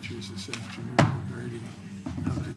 teachers this afternoon regarding how to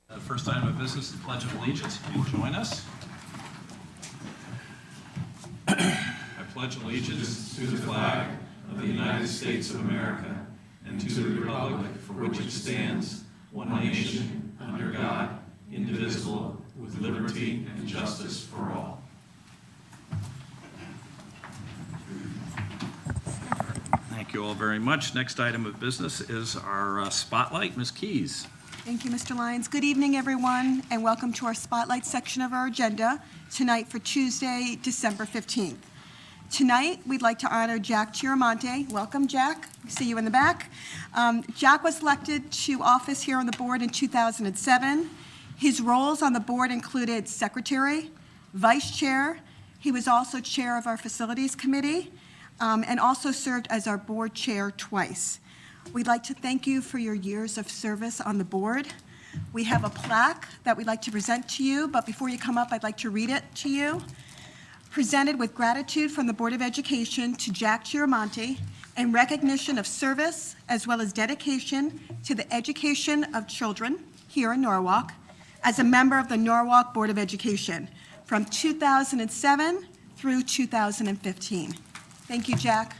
The first item of business is the Pledge of Allegiance. Will you join us? I pledge allegiance to the flag of the United States of America and to the republic for which it stands, one nation, under God, indivisible, with liberty and justice for all. Thank you all very much. Next item of business is our spotlight. Ms. Keys. Thank you, Mr. Lyons. Good evening, everyone, and welcome to our Spotlight section of our agenda tonight for Tuesday, December 15th. Tonight, we'd like to honor Jack Chiaramonte. Welcome, Jack. I see you in the back. Jack was elected to office here on the board in 2007. His roles on the board included secretary, vice chair. He was also chair of our facilities committee, and also served as our board chair twice. We'd like to thank you for your years of service on the board. We have a plaque that we'd like to present to you, but before you come up, I'd like to read it to you. Presented with gratitude from the Board of Education to Jack Chiaramonte in recognition of service as well as dedication to the education of children here in Norwalk as a member of the Norwalk Board of Education from 2007 through 2015. Thank you, Jack.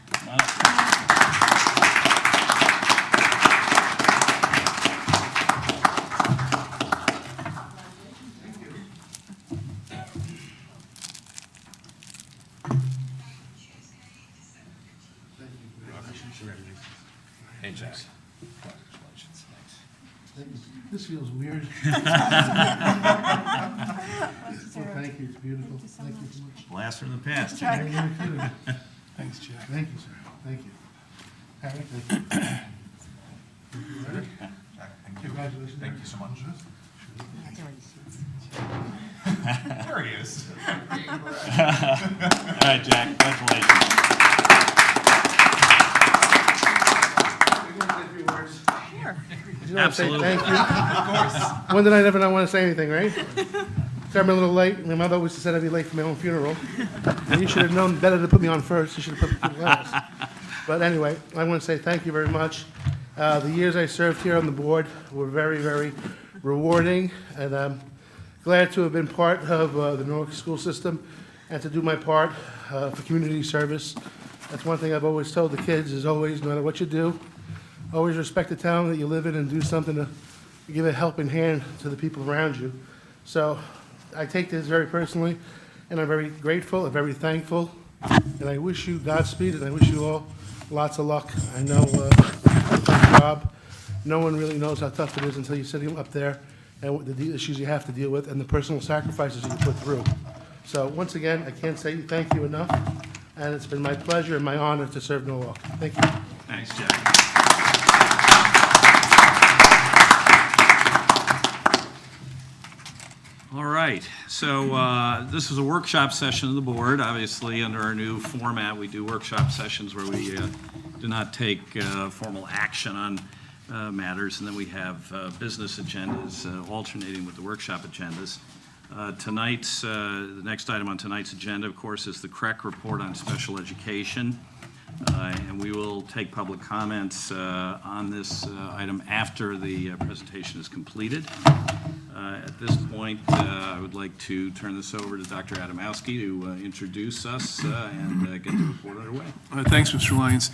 Hey, Jack. Congratulations. Thanks. This feels weird. Well, Thank you, it's beautiful. Thank you so much. Blast from the past, Yeah, Jack. you're kidding. Thanks, Jack. Thank you, sir. Thank you. Harry, thank you. Ready? Congratulations. Thank you so much. There he is. All right, Jack, congratulations. Absolutely. Thank you. Of course. When did I never not want to say anything, right? Sorry, I'm a little late. My mother always said I'd be late for my own funeral. And you should have known better to put me on first. You should have put me last. But anyway, I want to say thank you very much. The years I served here on the board were very, very rewarding, and I'm glad to have been part of the Norwalk school system and to do my part for community service. That's one thing I've always told the kids is always, no matter what you do, always respect the town that you live in and do something to give a helping hand to the people around you. So I take this very personally, and I'm very grateful and very thankful, and I wish you Godspeed, and I wish you all lots of luck. I know it's a tough job. No one really knows how tough it is until you're sitting up there and the issues you have to deal with and the personal sacrifices you put through. So once again, I can't say thank you enough, and it's been my pleasure and my honor to serve Norwalk. Thank you. Thanks, Jack. All right, so this is a workshop session of the board. Obviously, under our new format, we do workshop sessions where we do not take formal action on matters, and then we have business agendas alternating with the workshop agendas. The next item on tonight's agenda, of course, is the CREC report on special education. And we will take public comments on this item after the presentation is completed. At this point, I would like to turn this over to Dr. Adamowski to introduce us and get the report underway. Thanks, Mr. Lyons.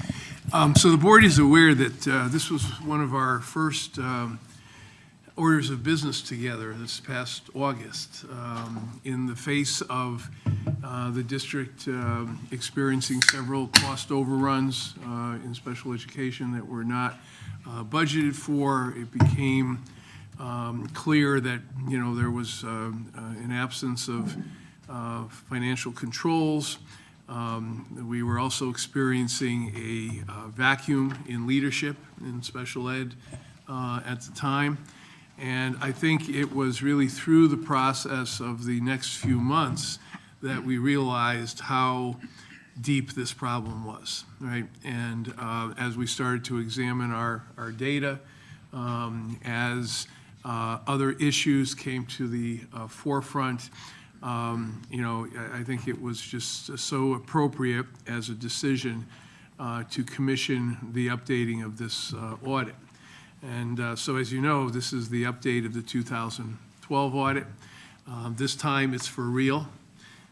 So the board is aware that this was one of our first orders of business together this past August in the face of the district experiencing several cost overruns in special education that were not budgeted for. It became clear that, there was an absence of financial controls. We were also experiencing a vacuum in leadership in special ed at the time. And I think it was really through the process of the next few months that we realized how deep this problem was, right? And as we started to examine our data, as other issues came to the forefront, I think it was just so appropriate as a decision to commission the updating of this audit. And so as you know, this is the update of the 2012 audit. This time it's for real,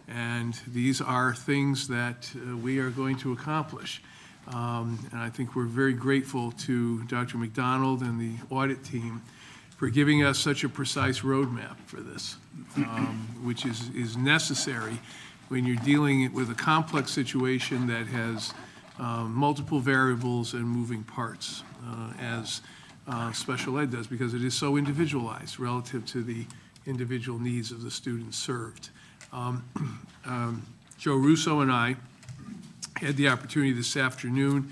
and these are things that we are going to accomplish. And I think we're very grateful to Dr. McDonald and the audit team for giving us such a precise roadmap for this, which is necessary when you're dealing with a complex situation that has multiple variables and moving parts, as special ed does, because it is so individualized relative to the individual needs of the students served. Joe Russo and I had the opportunity this afternoon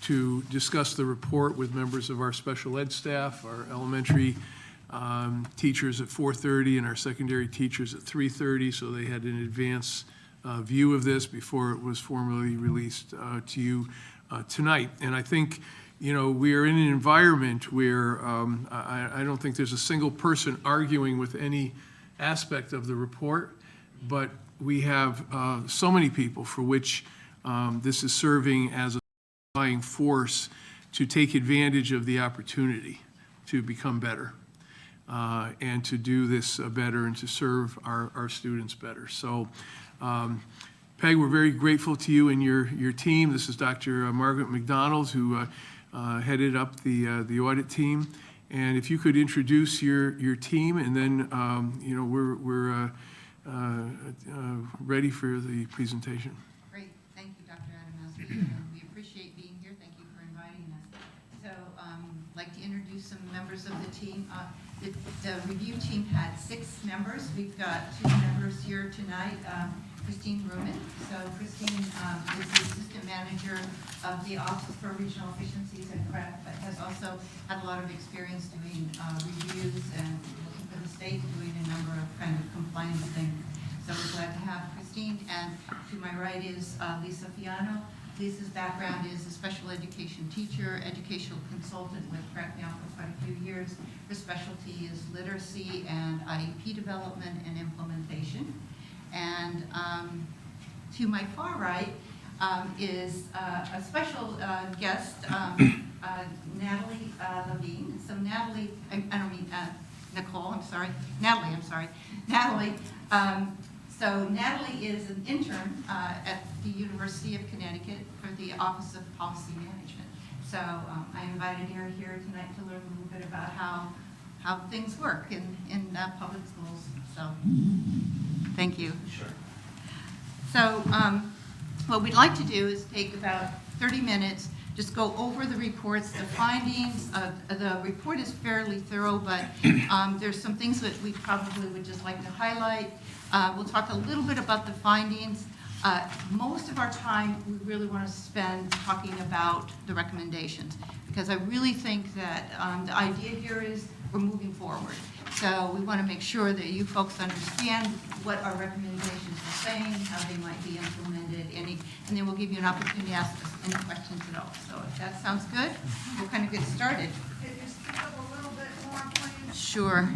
to discuss the report with members of our special ed staff, our elementary teachers at 4:30 and our secondary teachers at 3:30, so they had an advance view of this before it was formally released to you tonight. And I think, we are in an environment where I don't think there's a single person arguing with any aspect of the report, but we have so many people for which this is serving as a driving force to take advantage of the opportunity to become better and to do this better and to serve our students better. So, Peg, we're very grateful to you and your team. This is Dr. Margaret McDonald, who headed up the audit team. And if you could introduce your team, and then we're ready for the presentation. Great, thank you, Dr. Adamowski. We appreciate being here. Thank you for inviting us. So, I'd like to introduce some members of the team. The review team had 6 members. We've got 2 members here tonight. Christine Ruman. So Christine is the assistant manager of the Office for Regional Efficiencies at CREC, but has also had a lot of experience doing reviews and looking for the state, doing a number of kind of compliance things. So we're glad to have Christine. And to my right is Lisa Fiano. Lisa's background is a special education teacher, educational consultant with CREC now for quite a few years. Her specialty is literacy and IEP development and implementation. And to my far right is a special guest, Natalie Levine. So Natalie, Natalie. So Natalie is an intern at the University of Connecticut for the Office of Policy Management. So I invited her here tonight to learn a little bit about how things work in public schools. So thank you. Sure. So what we'd like to do is take about 30 minutes, just go over the reports, the findings. The report is fairly thorough, but there's some things that we probably would just like to highlight. We'll talk a little bit about the findings. Most of our time, we really want to spend talking about the recommendations, because I really think that the idea here is we're moving forward. So we want to make sure that you folks understand what our recommendations are saying, how they might be implemented, and then we'll give you an opportunity to ask us any questions at all. So if that sounds good, we'll kind of get started. Can you speak up a little bit more, please? Sure.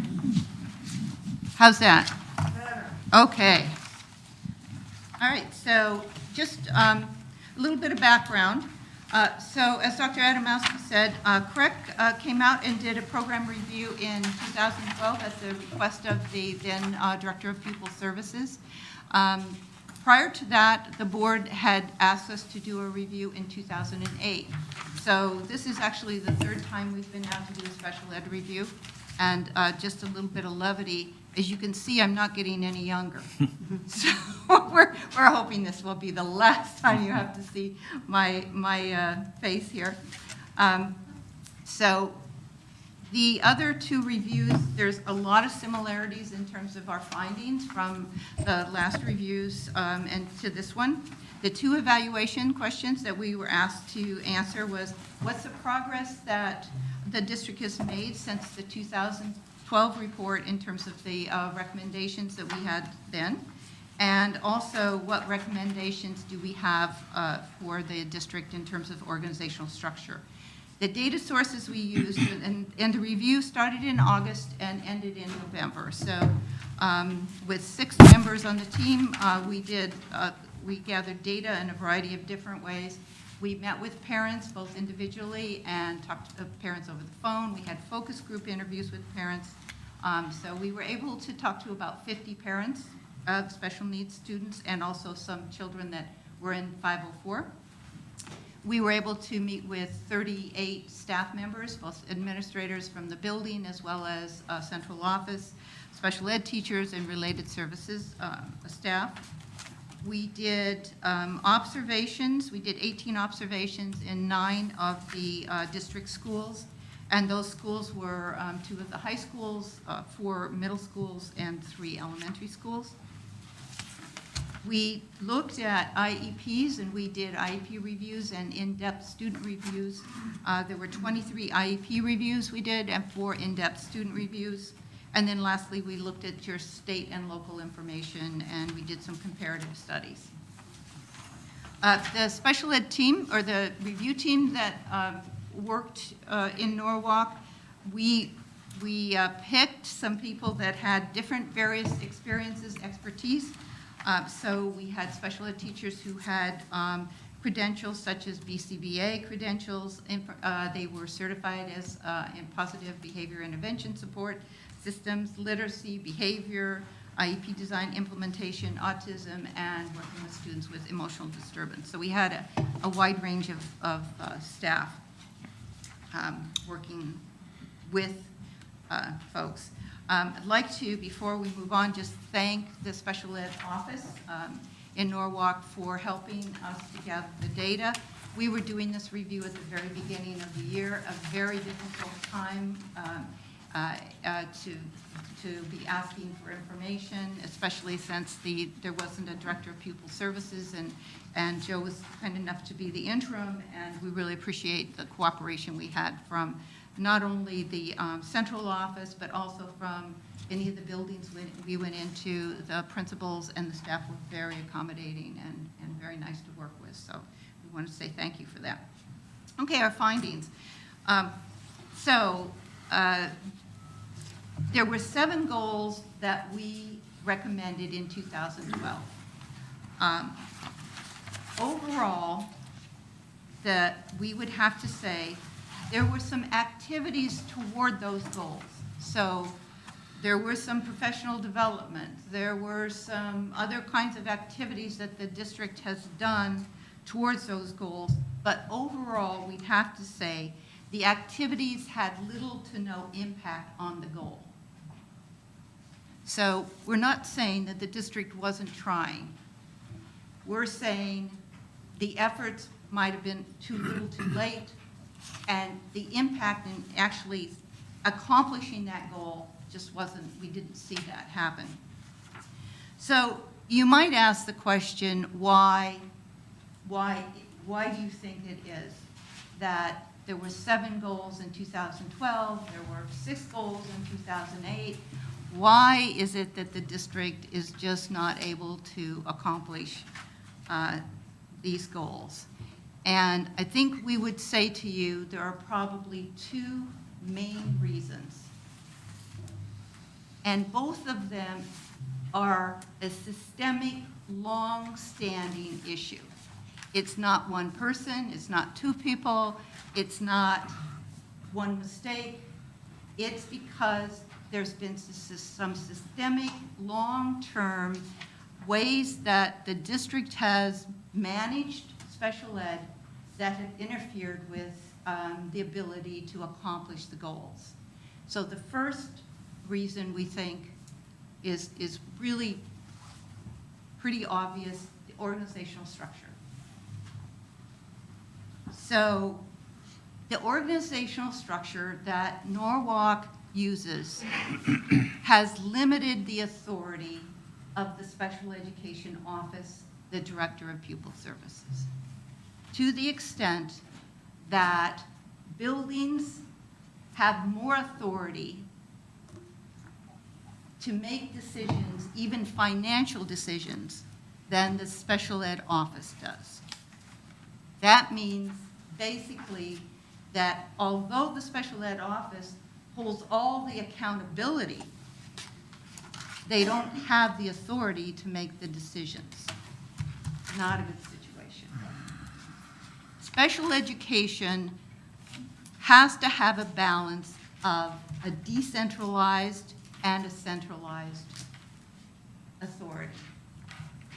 How's that? Better. Okay. All right, so just a little bit of background. So as Dr. Adamowski said, CREC came out and did a program review in 2012 at the request of the then Director of Pupil Services. Prior to that, the board had asked us to do a review in 2008. So this is actually the third time we've been out to do a special ed review. And just a little bit of levity, as you can see, I'm not getting any younger. So we're hoping this will be the last time you have to see my face here. So the other two reviews, there's a lot of similarities in terms of our findings from the last reviews and to this one. The two evaluation questions that we were asked to answer was, what's the progress that the district has made since the 2012 report in terms of the recommendations that we had then? And also, what recommendations do we have for the district in terms of organizational structure? The data sources we used, and the review started in August and ended in November. So with 6 members on the team, we gathered data in a variety of different ways. We met with parents, both individually and talked to parents over the phone. We had focus group interviews with parents. So we were able to talk to about 50 parents of special needs students and also some children that were in 504. We were able to meet with 38 staff members, both administrators from the building as well as central office, special ed teachers and related services staff. We did observations. We did 18 observations in 9 of the district schools, and those schools were 2 of the high schools, 4 middle schools, and 3 elementary schools. We looked at IEPs, and we did IEP reviews and in-depth student reviews. There were 23 IEP reviews we did and 4 in-depth student reviews. And then lastly, we looked at your state and local information, and we did some comparative studies. The special ed team, or the review team that worked in Norwalk, we picked some people that had different various experiences, expertise. So we had special ed teachers who had credentials such as BCBA credentials. They were certified as in positive behavior intervention support systems, literacy, behavior, IEP design, implementation, autism, and working with students with emotional disturbance. So we had a wide range of staff working with folks. I'd like to, before we move on, just thank the special ed office in Norwalk for helping us to gather the data. We were doing this review at the very beginning of the year, a very difficult time to be asking for information, especially since there wasn't a director of pupil services, and Joe was kind enough to be the interim, and we really appreciate the cooperation we had from not only the central office, but also from any of the buildings we went into. The principals and the staff were very accommodating and very nice to work with, so we want to say thank you for that. Okay, our findings. There were 7 goals that we recommended in 2012. Overall, that we would have to say there were some activities toward those goals. So There were some professional development. There were some other kinds of activities that the district has done towards those goals. But overall, we'd have to say the activities had little to no impact on the goal. So we're not saying that the district wasn't trying. We're saying the efforts might have been too little too late, and the impact in actually accomplishing that goal just wasn't, we didn't see that happen. So you might ask the question, why do you think it is that there were 7 goals in 2012, there were 6 goals in 2008? Why is it that the district is just not able to accomplish these goals? And I think we would say to you there are probably 2 main reasons. And both of them are a systemic, long-standing issue. It's not one person, it's not 2 people, it's not one mistake. It's because there's been some systemic, long-term ways that the district has managed special ed that have interfered with the ability to accomplish the goals. So the first reason we think is really pretty obvious, the organizational structure. So the organizational structure that Norwalk uses has limited the authority of the special education office, the director of pupil services, to the extent that buildings have more authority to make decisions, even financial decisions, than the special ed office does. That means basically that although the special ed office holds all the accountability, they don't have the authority to make the decisions. Not a good situation. Special education has to have a balance of a decentralized and a centralized authority.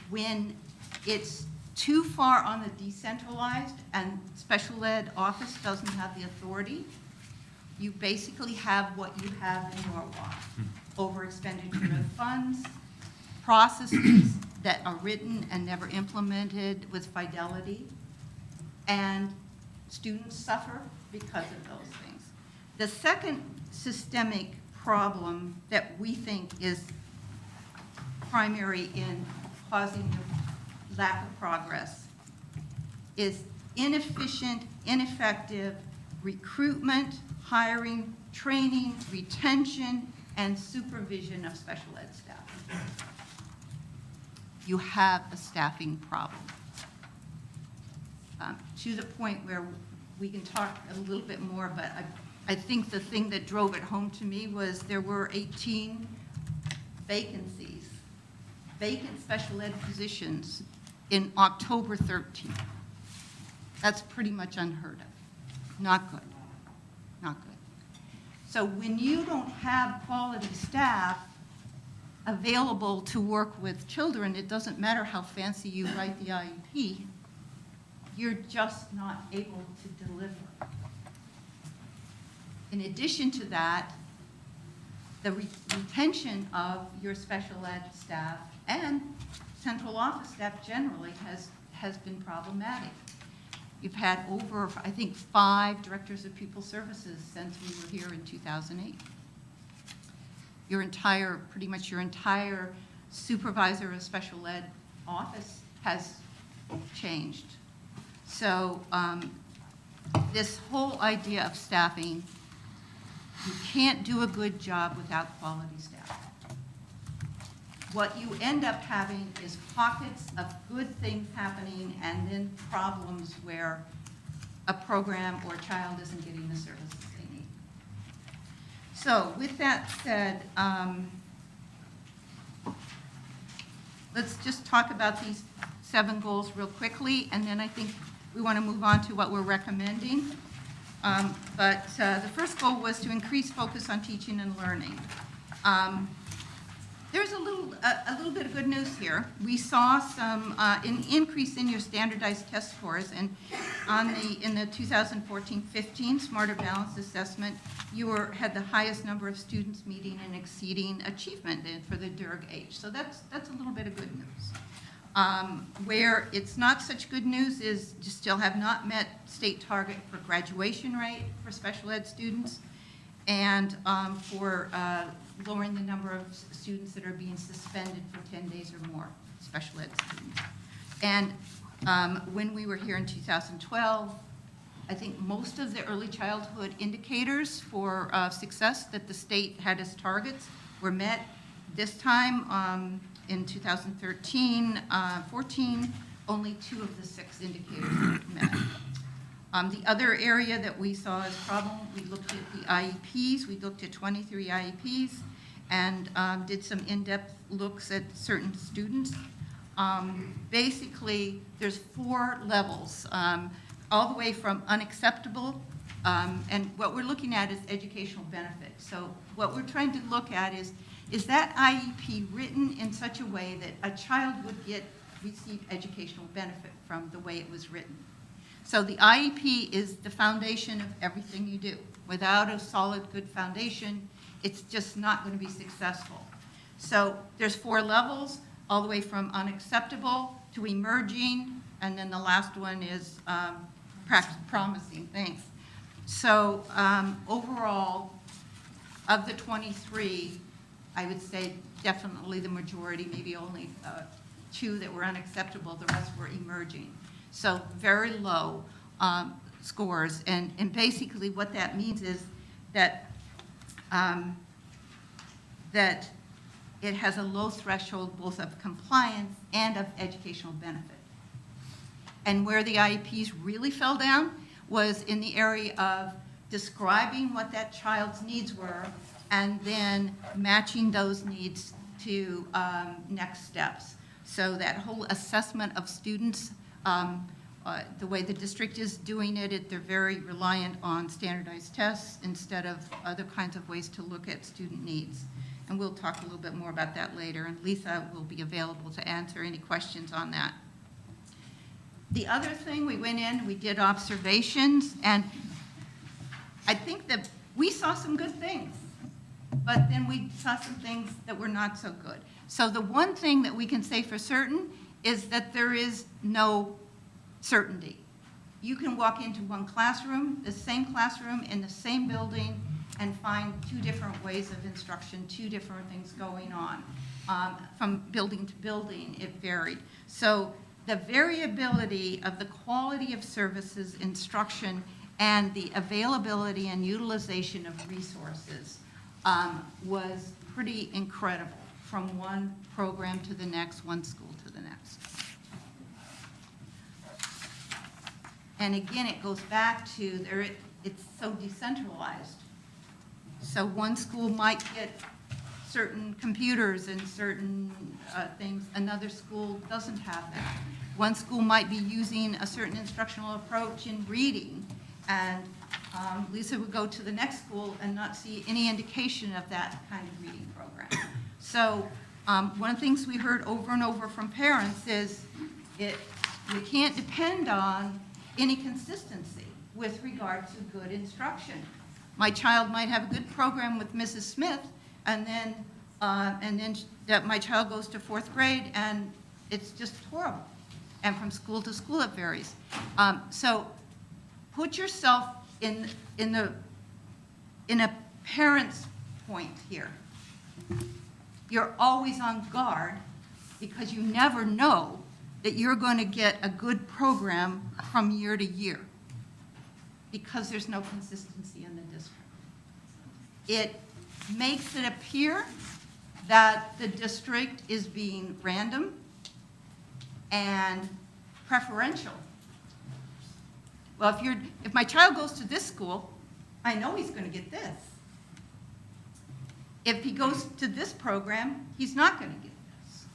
When it's too far on the decentralized and special ed office doesn't have the authority, you basically have what you have in Norwalk. Over expenditure of funds, processes that are written and never implemented with fidelity, and students suffer because of those things. The second systemic problem that we think is primary in causing the lack of progress is inefficient, ineffective recruitment, hiring, training, retention, and supervision of special ed staff. You have a staffing problem. To the point where we can talk a little bit more, but I think the thing that drove it home to me was there were 18 vacancies, vacant special ed positions in October 13th. That's pretty much unheard of. Not good, not good. So when you don't have quality staff available to work with children, it doesn't matter how fancy you write the IEP, you're just not able to deliver. In addition to that, the retention of your special ed staff and central office staff generally has been problematic. You've had over, I think, 5 directors of pupil services since we were here in 2008. Pretty much your entire supervisor of special ed office has changed. So this whole idea of staffing, you can't do a good job without quality staff. What you end up having is pockets of good things happening and then problems where a program or a child isn't getting the services they need. So with that said, let's just talk about these 7 goals real quickly, and then I think we want to move on to what we're recommending. But the first goal was to increase focus on teaching and learning. There's a little bit of good news here. We saw an increase in your standardized test scores, and in the 2014-15 Smarter Balanced Assessment, you had the highest number of students meeting and exceeding achievement for the DIRG age. So that's a little bit of good news. Where it's not such good news is you still have not met state target for graduation rate for special ed students, and for lowering the number of students that are being suspended for 10 days or more, special ed students. And when we were here in 2012, I think most of the early childhood indicators for success that the state had as targets were met. This time, in 2013, 14, only 2 of the 6 indicators were met. The other area that we saw as problem, we looked at the IEPs. We looked at 23 IEPs and did some in-depth looks at certain students. Basically, there's 4 levels, all the way from unacceptable, and what we're looking at is educational benefit. So what we're trying to look at is that IEP written in such a way that a child would receive educational benefit from the way it was written. So the IEP is the foundation of everything you do. Without a solid, good foundation, it's just not going to be successful. So there's 4 levels, all the way from unacceptable to emerging, and then the last one is promising. Thanks. So overall, of the 23, I would say definitely the majority, maybe only 2 that were unacceptable, the rest were emerging. So very low scores, and basically what that means is that that it has a low threshold both of compliance and of educational benefit. And where the IEPs really fell down was in the area of describing what that child's needs were and then matching those needs to next steps. So that whole assessment of students, the way the district is doing it, they're very reliant on standardized tests instead of other kinds of ways to look at student needs. And we'll talk a little bit more about that later, and Lisa will be available to answer any questions on that. The other thing, we went in, we did observations, and I think that we saw some good things, but then we saw some things that were not so good. So the one thing that we can say for certain is that there is no certainty. You can walk into one classroom, the same classroom in the same building, and find 2 different ways of instruction, 2 different things going on. From building to building, it varied. So the variability of the quality of services, instruction, and the availability and utilization of resources was pretty incredible from one program to the next, one school to the next. And again, it goes back to it's so decentralized. So one school might get certain computers and certain things. Another school doesn't have that. One school might be using a certain instructional approach in reading, and Lisa would go to the next school and not see any indication of that kind of reading program. So one of the things we heard over and over from parents is you can't depend on any consistency with regard to good instruction. My child might have a good program with Mrs. Smith, and then my child goes to 4th grade, and it's just horrible. And from school to school, it varies. So put yourself in a parent's point here. You're always on guard because you never know that you're going to get a good program from year to year because there's no consistency in the district. It makes it appear that the district is being random and preferential. Well, if my child goes to this school, I know he's going to get this. If he goes to this program, he's not going to get this.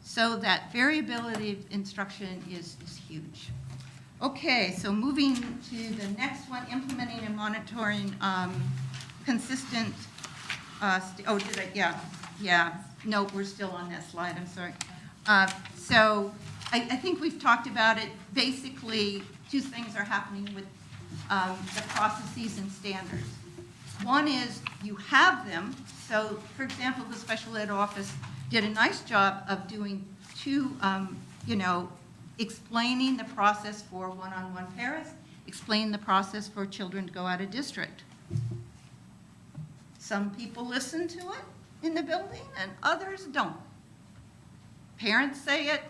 So that variability of instruction is huge. Okay, so moving to the next one, implementing and monitoring consistent Did I? Yeah. No, we're still on that slide, I'm sorry. So I think we've talked about it. Basically, two things are happening with the processes and standards. One is you have them. So, for example, the special ed office did a nice job of doing two, explaining the process for one-on-one parents, explaining the process for children to go out of district. Some people listen to it in the building and others don't. Parents say it,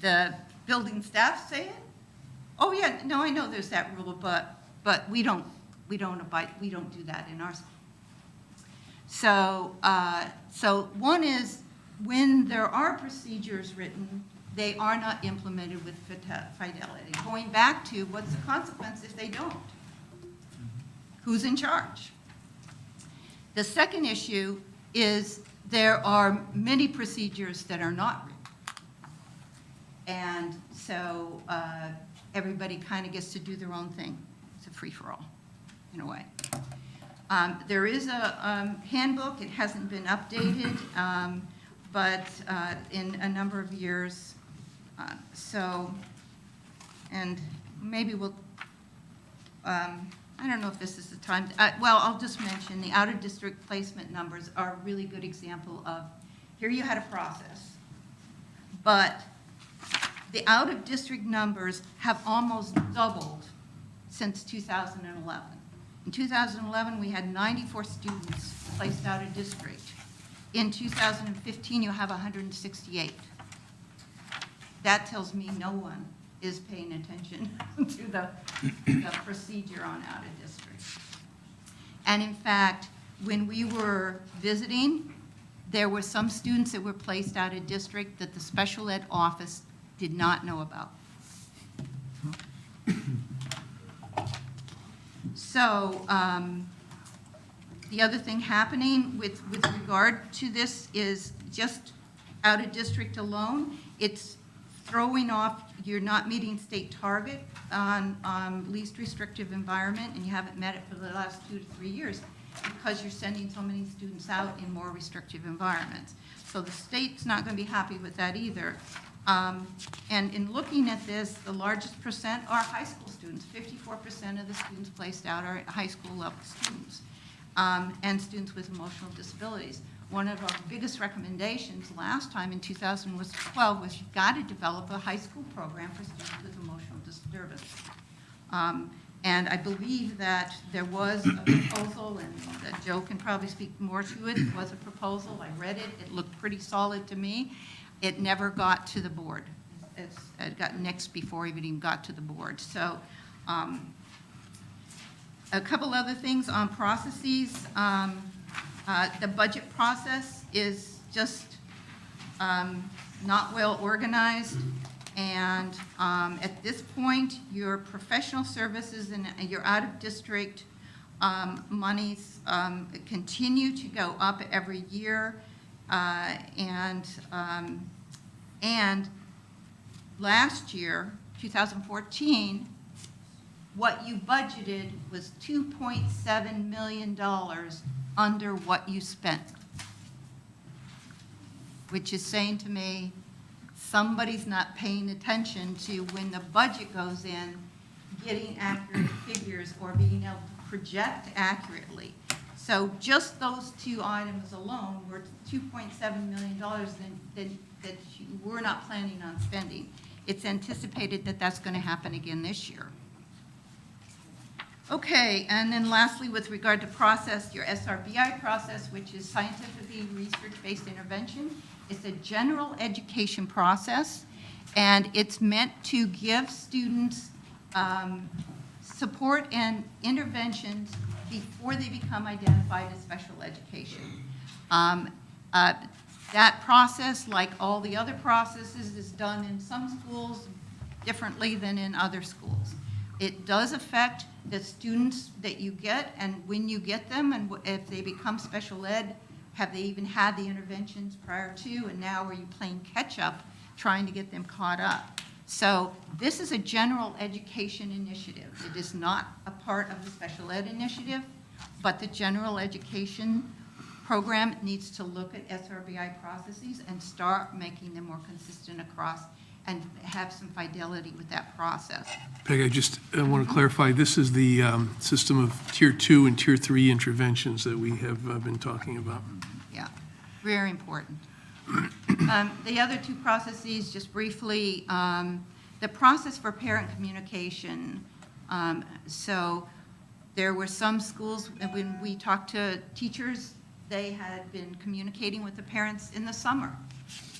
the building staff say it. Oh yeah, no, I know there's that rule, but we don't do that in our school. So one is when there are procedures written, they are not implemented with fidelity. Going back to what's the consequence if they don't? Who's in charge? The second issue is there are many procedures that are not written. And so everybody kind of gets to do their own thing. It's a free-for-all, in a way. There is a handbook. It hasn't been updated, but in a number of years. And maybe we'll, I don't know if this is the time. I'll just mention the out-of-district placement numbers are a really good example of, here you had a process, but the out-of-district numbers have almost doubled since 2011. In 2011, we had 94 students placed out of district. In 2015, you have 168. That tells me no one is paying attention to the procedure on out of district. And in fact, when we were visiting, there were some students that were placed out of district that the special ed office did not know about. So the other thing happening with regard to this is just out of district alone, it's throwing off, you're not meeting state target on least restrictive environment, and you haven't met it for the last 2 to 3 years because you're sending so many students out in more restrictive environments. So the state's not going to be happy with that either. And in looking at this, the largest percent are high school students. 54% of the students placed out are high school level students, and students with emotional disabilities. One of our biggest recommendations last time in 2012 was you've got to develop a high school program for students with emotional disturbance. And I believe that there was a proposal, and Joe can probably speak more to it. There was a proposal. I read it. It looked pretty solid to me. It never got to the board. It got nixed before it even got to the board. So a couple other things on processes. The budget process is just not well organized. And at this point, your professional services and your out-of-district monies continue to go up every year. And last year, 2014, what you budgeted was $2.7 million under what you spent, which is saying to me, somebody's not paying attention to when the budget goes in, getting accurate figures or being able to project accurately. So just those two items alone were $2.7 million that we're not planning on spending. It's anticipated that that's going to happen again this year. Okay, and then lastly, with regard to process, your SRBI process, which is scientifically research-based intervention, it's a general education process, and it's meant to give students support and interventions before they become identified as special education. That process, like all the other processes, is done in some schools differently than in other schools. It does affect the students that you get and when you get them, and if they become special ed, have they even had the interventions prior to, and now are you playing catch up trying to get them caught up? So this is a general education initiative. It is not a part of the special ed initiative, but the general education program needs to look at SRBI processes and start making them more consistent across and have some fidelity with that process. Peg, I want to clarify, this is the system of Tier 2 and Tier 3 interventions that we have been talking about. Yeah, very important. The other two processes, just briefly, the process for parent communication. So there were some schools, when we talked to teachers, they had been communicating with the parents in the summer.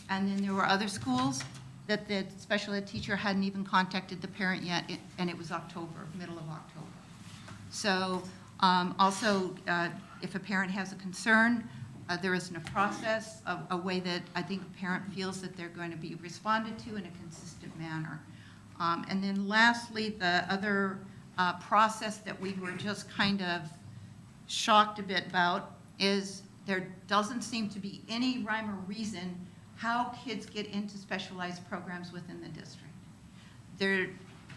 And then there were other schools that the special ed teacher hadn't even contacted the parent yet, and it was October, middle of October. So also, if a parent has a concern, there isn't a process, a way that I think a parent feels that they're going to be responded to in a consistent manner. And then lastly, the other process that we were just kind of shocked a bit about is there doesn't seem to be any rhyme or reason how kids get into specialized programs within the district.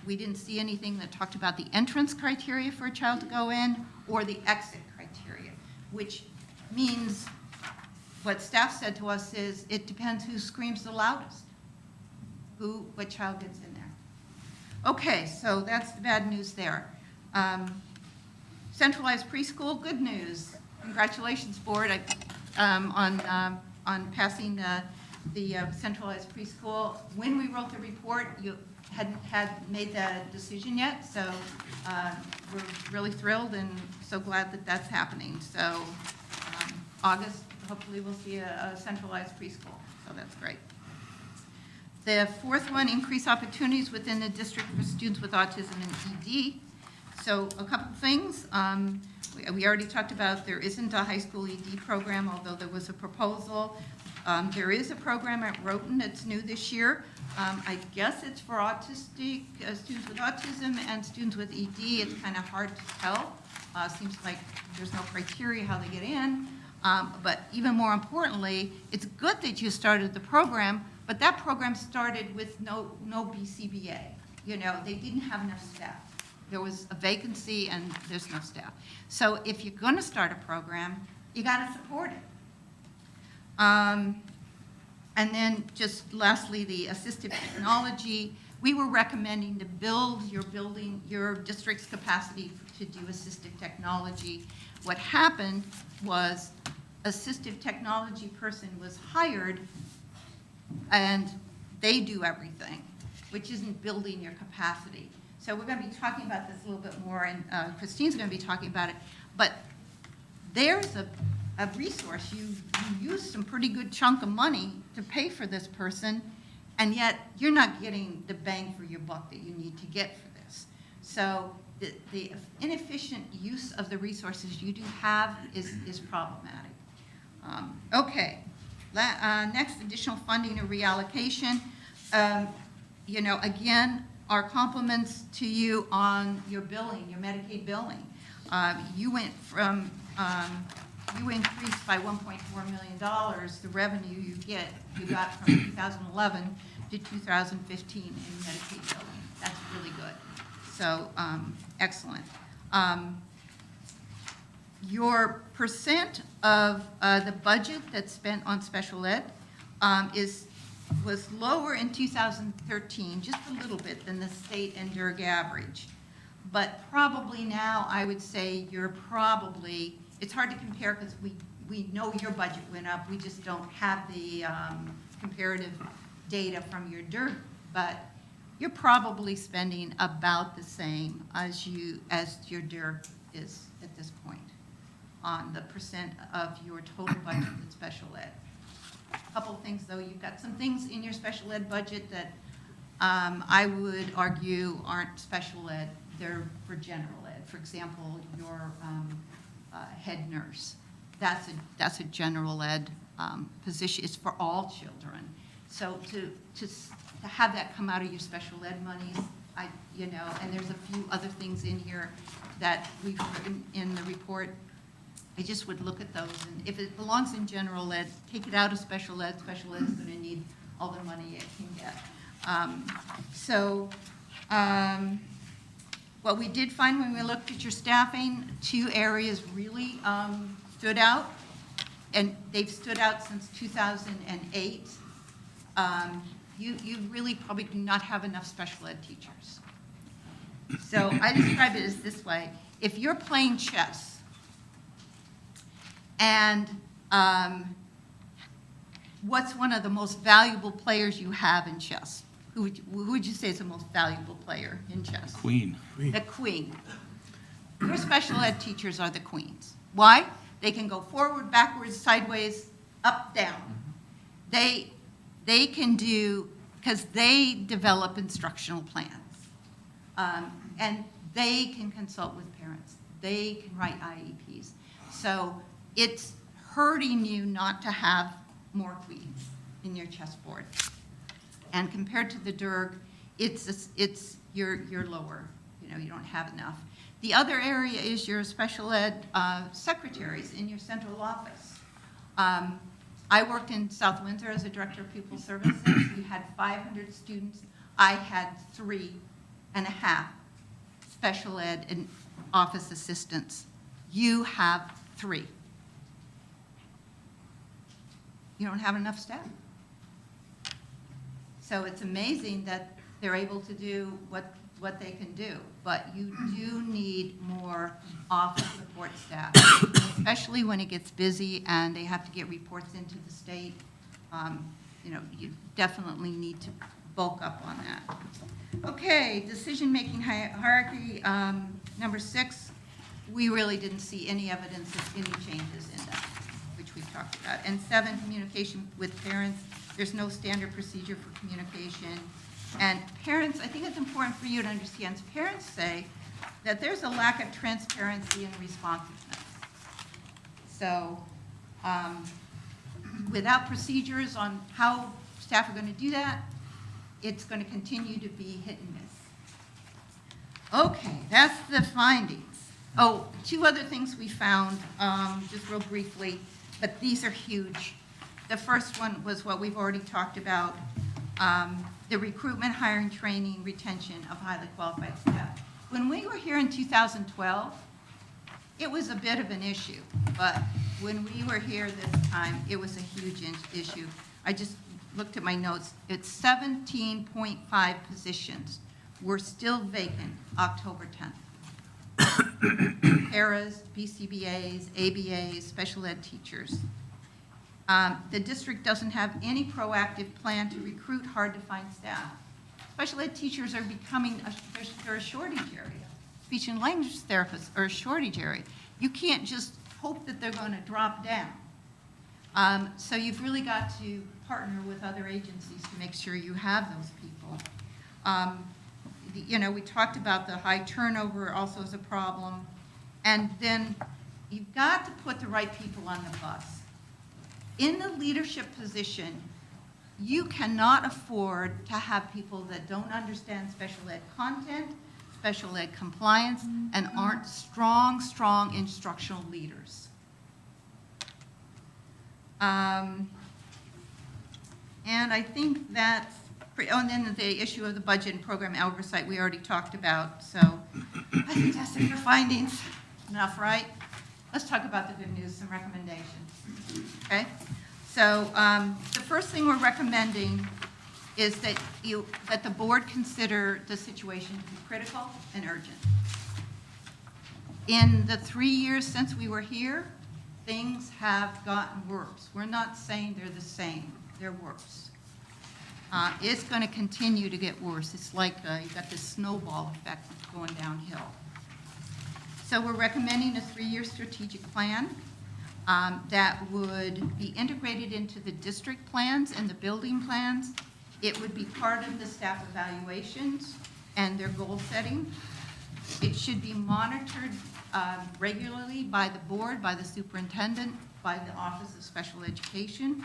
We didn't see anything that talked about the entrance criteria for a child to go in or the exit criteria, which means what staff said to us is it depends who screams the loudest, what child gets in there. Okay, so that's the bad news there. Centralized preschool, good news. Congratulations, board, on passing the centralized preschool. When we wrote the report, you hadn't made that decision yet, so we're really thrilled and so glad that that's happening. So August, hopefully we'll see a centralized preschool, so that's great. The fourth one, increase opportunities within the district for students with autism and ED. So a couple things. We already talked about there isn't a high school ED program, although there was a proposal. There is a program at Rhoton that's new this year. I guess it's for autistic students with autism and students with ED. It's kind of hard to tell. Seems like there's no criteria how they get in. But even more importantly, it's good that you started the program, but that program started with no BCBA. You know, they didn't have enough staff. There was a vacancy and there's no staff. So if you're going to start a program, you got to support it. And then just lastly, the assistive technology. We were recommending to build your district's capacity to do assistive technology. What happened was assistive technology person was hired and they do everything, which isn't building your capacity. So we're going to be talking about this a little bit more, and Christine's going to be talking about it. But there's a resource. You use some pretty good chunk of money to pay for this person, and yet you're not getting the bang for your buck that you need to get for this. So the inefficient use of the resources you do have is problematic. Okay, next, additional funding or reallocation. You know, again, our compliments to you on your billing, your Medicaid billing. You went from, you increased by $1.4 million the revenue you got from 2011 to 2015 in Medicaid billing. That's really good. So, excellent. Your percent of the budget that's spent on special ed was lower in 2013, just a little bit, than the state and DERG average. But probably now, I would say you're probably, it's hard to compare because we know your budget went up, we just don't have the comparative data from your DERG, but you're probably spending about the same as your DERG is at this point on the percent of your total budget in special ed. A couple of things, though. You've got some things in your special ed budget that I would argue aren't special ed. They're for general ed. For example, your head nurse. That's a general ed position. It's for all children. So to have that come out of your special ed monies, and there's a few other things in here that we've written in the report. I just would look at those, and if it belongs in general ed, take it out of special ed. Special ed is going to need all the money it can get. What we did find when we looked at your staffing, two areas really stood out. and they've stood out since 2008. You really probably do not have enough special ed teachers. So I describe it as this way. If you're playing chess and what's one of the most valuable players you have in chess? Who would you say is the most valuable player in chess? Queen. The queen. Your special ed teachers are the queens. Why? They can go forward, backwards, sideways, up, down. They can do, because they develop instructional plans. And they can consult with parents. They can write IEPs. So it's hurting you not to have more queens in your chessboard. And compared to the DERG, you're lower. You don't have enough. The other area is your special ed secretaries in your central office. I worked in South Windsor as a director of pupil services. We had 500 students. I had 3.5 special ed and office assistants. You have 3. You don't have enough staff. So it's amazing that they're able to do what they can do, but you do need more office support staff, especially when it gets busy and they have to get reports into the state. You definitely need to bulk up on that. Okay, decision-making hierarchy, number 6, we really didn't see any evidence of any changes in that, which we've talked about. And 7, communication with parents. There's no standard procedure for communication. And parents, I think it's important for you to understand, parents say that there's a lack of transparency and responsiveness. So without procedures on how staff are going to do that, it's going to continue to be hit and miss. Okay, that's the findings. Oh, 2 other things we found, just real briefly, but these are huge. The first one was what we've already talked about, the recruitment, hiring, training, retention of highly qualified staff. When we were here in 2012, it was a bit of an issue, but when we were here this time, it was a huge issue. I just looked at my notes. It's 17.5 positions were still vacant October 10th. Paras, BCBAs, ABAs, special ed teachers. The district doesn't have any proactive plan to recruit hard-to-find staff. Special ed teachers are becoming, they're a shortage area. Speech and language therapists are a shortage area. You can't just hope that they're going to drop down. So you've really got to partner with other agencies to make sure you have those people. We talked about the high turnover also is a problem. And then you've got to put the right people on the bus. In the leadership position, you cannot afford to have people that don't understand special ed content, special ed compliance, and aren't strong instructional leaders. And I think that's, and then the issue of the budget and program oversight we already talked about. So I think that's it for findings. Enough, right? Let's talk about the good news, some recommendations. Okay? So the first thing we're recommending is that the board consider the situation to be critical and urgent. In the 3 years since we were here, things have gotten worse. We're not saying they're the same, they're worse. It's going to continue to get worse. It's like you've got this snowball effect going downhill. So we're recommending a 3-year strategic plan that would be integrated into the district plans and the building plans. It would be part of the staff evaluations and their goal setting. It should be monitored regularly by the board, by the superintendent, by the Office of Special Education.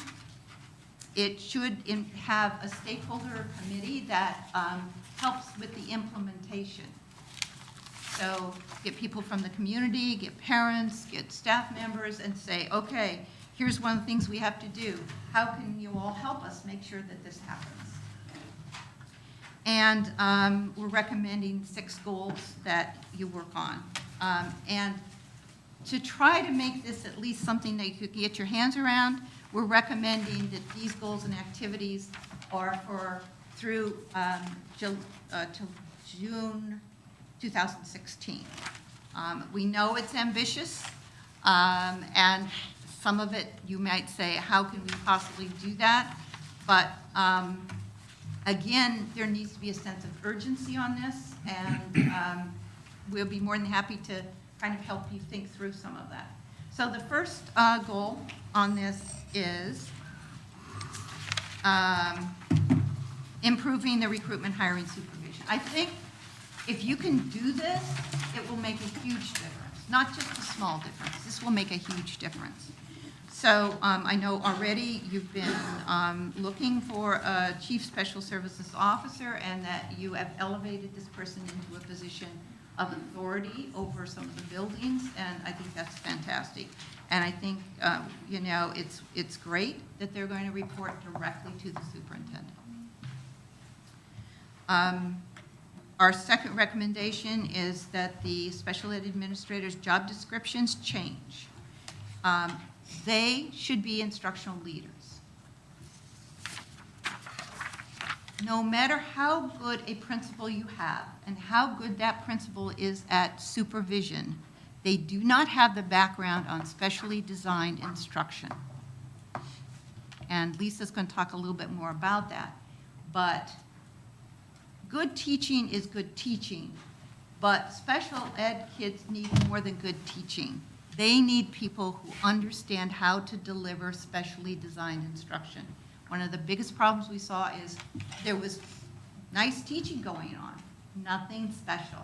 It should have a stakeholder committee that helps with the implementation. So get people from the community, get parents, get staff members, and say, okay, here's one of the things we have to do. How can you all help us make sure that this happens? And we're recommending 6 goals that you work on. And to try to make this at least something that you could get your hands around, we're recommending that these goals and activities are through till June 2016. We know it's ambitious, and some of it you might say, how can we possibly do that? But again, there needs to be a sense of urgency on this, and we'll be more than happy to kind of help you think through some of that. So the first goal on this is improving the recruitment, hiring, supervision. I think if you can do this, it will make a huge difference, not just a small difference. This will make a huge difference. So I know already you've been looking for a chief special services officer, and that you have elevated this person into a position of authority over some of the buildings, and I think that's fantastic. And I think, you know, it's great that they're going to report directly to the superintendent. Our second recommendation is that the special ed administrators' job descriptions change. They should be instructional leaders. No matter how good a principal you have and how good that principal is at supervision, they do not have the background on specially designed instruction. And Lisa's going to talk a little bit more about that. But good teaching is good teaching, but special ed kids need more than good teaching. They need people who understand how to deliver specially designed instruction. One of the biggest problems we saw is there was nice teaching going on, nothing special.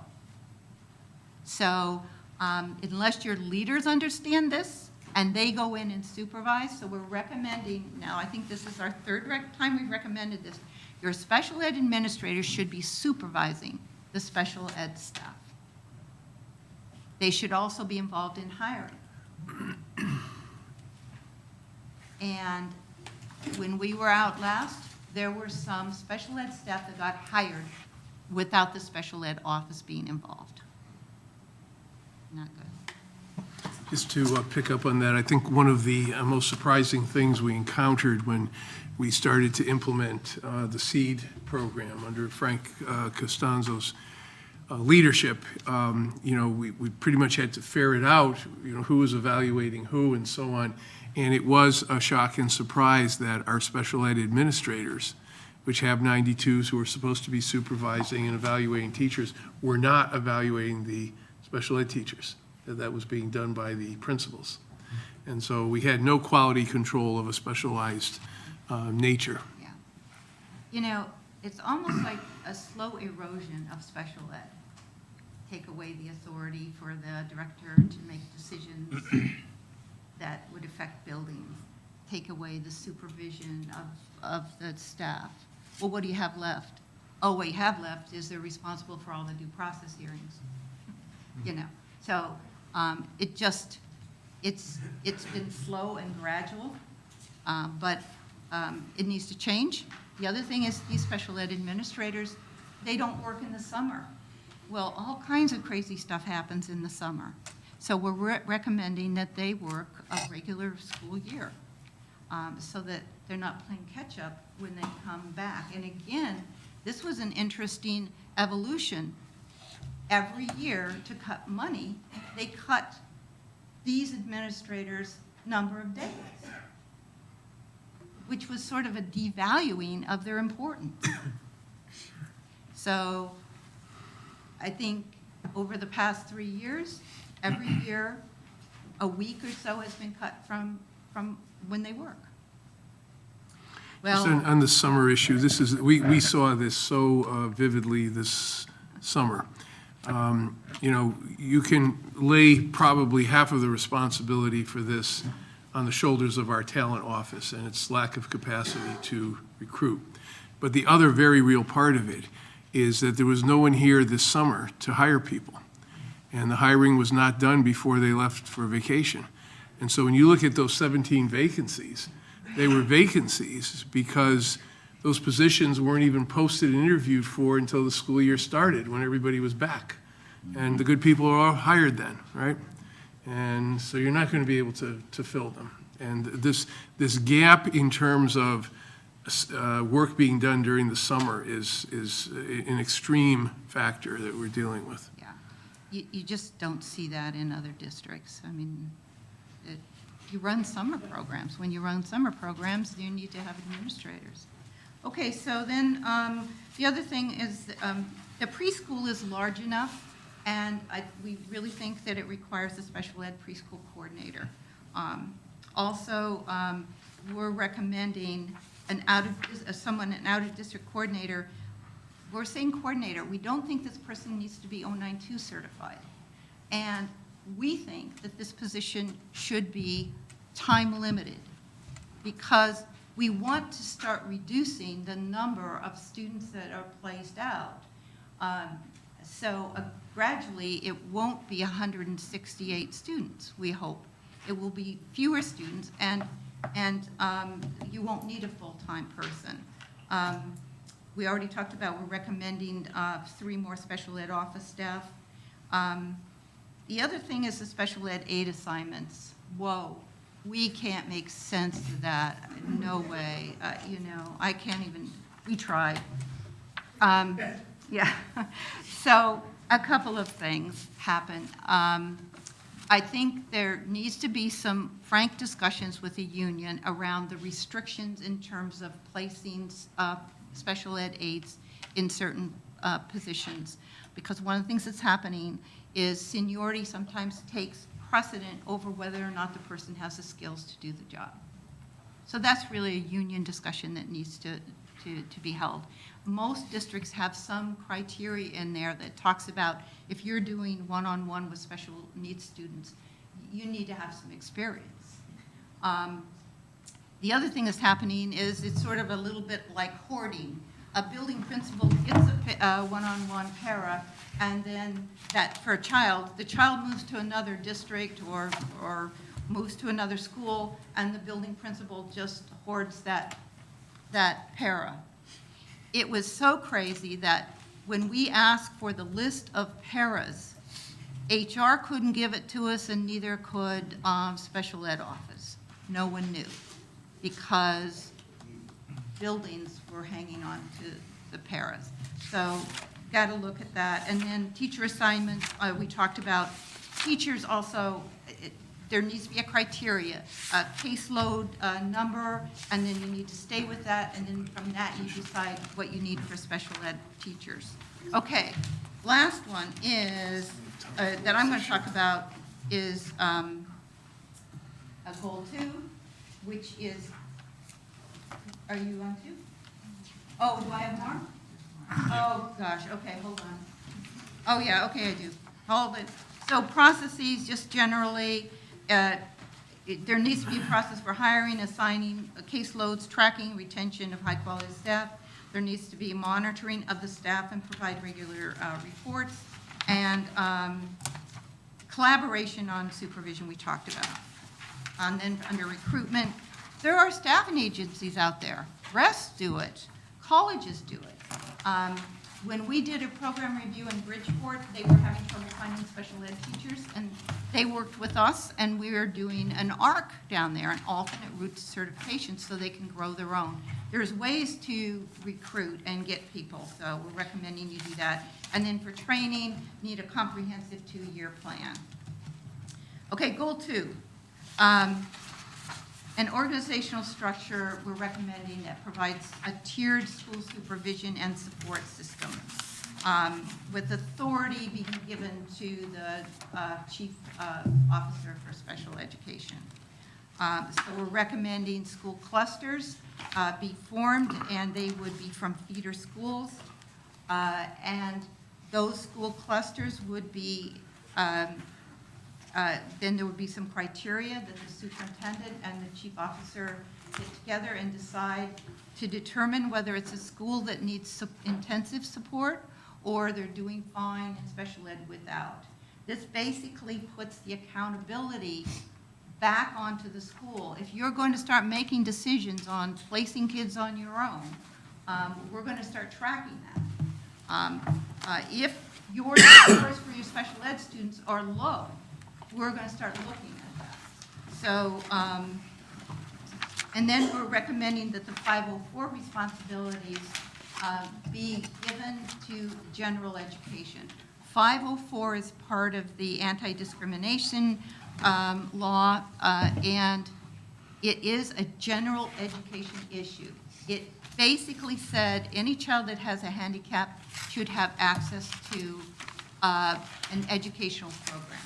So unless your leaders understand this and they go in and supervise, so we're recommending, now I think this is our third time we've recommended this, your special ed administrators should be supervising the special ed staff. They should also be involved in hiring. And when we were out last, there were some special ed staff that got hired without the special ed office being involved. Not good. Just to pick up on that, I think one of the most surprising things we encountered when we started to implement the SEED program under Frank Costanzo's leadership, you know, we pretty much had to ferret out, you know, who was evaluating who and so on. And it was a shock and surprise that our special ed administrators, which have 92s who are supposed to be supervising and evaluating teachers, were not evaluating the special ed teachers. That was being done by the principals. And so we had no quality control of a specialized nature. Yeah. You know, it's almost like a slow erosion of special ed. Take away the authority for the director to make decisions that would affect buildings. Take away the supervision of the staff. Well, what do you have left? Oh, what you have left is they're responsible for all the due process hearings. You know, so it's been slow and gradual, but it needs to change. The other thing is these special ed administrators, they don't work in the summer. Well, all kinds of crazy stuff happens in the summer. So we're recommending that they work a regular school year so that they're not playing catch up when they come back. And again, this was an interesting evolution. Every year to cut money, they cut these administrators' number of days, which was sort of a devaluing of their importance. So I think over the past 3 years, every year, a week or so has been cut from when they work. Well, Just on the summer issue, this is, we saw this so vividly this summer. You know, you can lay probably half of the responsibility for this on the shoulders of our talent office and its lack of capacity to recruit. But the other very real part of it is that there was no one here this summer to hire people. And the hiring was not done before they left for vacation. And so when you look at those 17 vacancies, they were vacancies because those positions weren't even posted and interviewed for until the school year started, when everybody was back. And the good people were all hired then, right? And so you're not going to be able to fill them. And this gap in terms of work being done during the summer is an extreme factor that we're dealing with. Yeah, you just don't see that in other districts. I mean, you run summer programs. When you run summer programs, you need to have administrators. Okay, so then the other thing is the preschool is large enough, and we really think that it requires a special ed preschool coordinator. Also, we're recommending an out-of-district coordinator. We're saying coordinator. We don't think this person needs to be 092 certified. And we think that this position should be time limited because we want to start reducing the number of students that are placed out. So gradually, it won't be 168 students, we hope. It will be fewer students, and you won't need a full-time person. We already talked about we're recommending 3 more special ed office staff. The other thing is the special ed aid assignments. Whoa, we can't make sense of that. No way. I can't even, we tried. Yeah. So a couple of things happened. I think there needs to be some frank discussions with the union around the restrictions in terms of placing special ed aides in certain positions. Because one of the things that's happening is seniority sometimes takes precedent over whether or not the person has the skills to do the job. So that's really a union discussion that needs to be held. Most districts have some criteria in there that talks about if you're doing one-on-one with special needs students, you need to have some experience. The other thing that's happening is it's sort of a little bit like hoarding. A building principal gets a one-on-one para, and then that for a child, the child moves to another district or moves to another school, and the building principal just hoards that para. It was so crazy that when we asked for the list of paras, HR couldn't give it to us, and neither could special ed office. No one knew, because buildings were hanging on to the paras. So got to look at that. And then teacher assignments, we talked about. Teachers also, there needs to be a criteria, a caseload number, and then you need to stay with that, and then from that you decide what you need for special ed teachers. Okay, last one is, that I'm going to talk about is a goal 2, which is, are you on 2? Oh, do I have more? Oh, gosh, okay, hold on. Oh, yeah, okay, I do. Hold it. So processes, just generally, there needs to be a process for hiring, assigning caseloads, tracking, retention of high-quality staff. There needs to be monitoring of the staff and provide regular reports. And collaboration on supervision we talked about. And then under recruitment, there are staffing agencies out there. Rests do it. Colleges do it. When we did a program review in Bridgeport, they were having trouble finding special ed teachers, and they worked with us, and we are doing an ARC down there, an alternate route to certification, so they can grow their own. There's ways to recruit and get people, so we're recommending you do that. And then for training, need a comprehensive 2-year plan. Okay, goal 2. An organizational structure we're recommending that provides a tiered school supervision and support system, with authority being given to the chief officer for special education. So we're recommending school clusters be formed, and they would be from feeder schools. And those school clusters would be then there would be some criteria that the superintendent and the chief officer get together and decide to determine whether it's a school that needs intensive support or they're doing fine in special ed without. This basically puts the accountability back onto the school. If you're going to start making decisions on placing kids on your own, we're going to start tracking that. If your numbers for your special ed students are low, we're going to start looking at that. So, and then we're recommending that the 504 responsibilities be given to general education. 504 is part of the anti-discrimination law, and it is a general education issue. It basically said any child that has a handicap should have access to an educational program.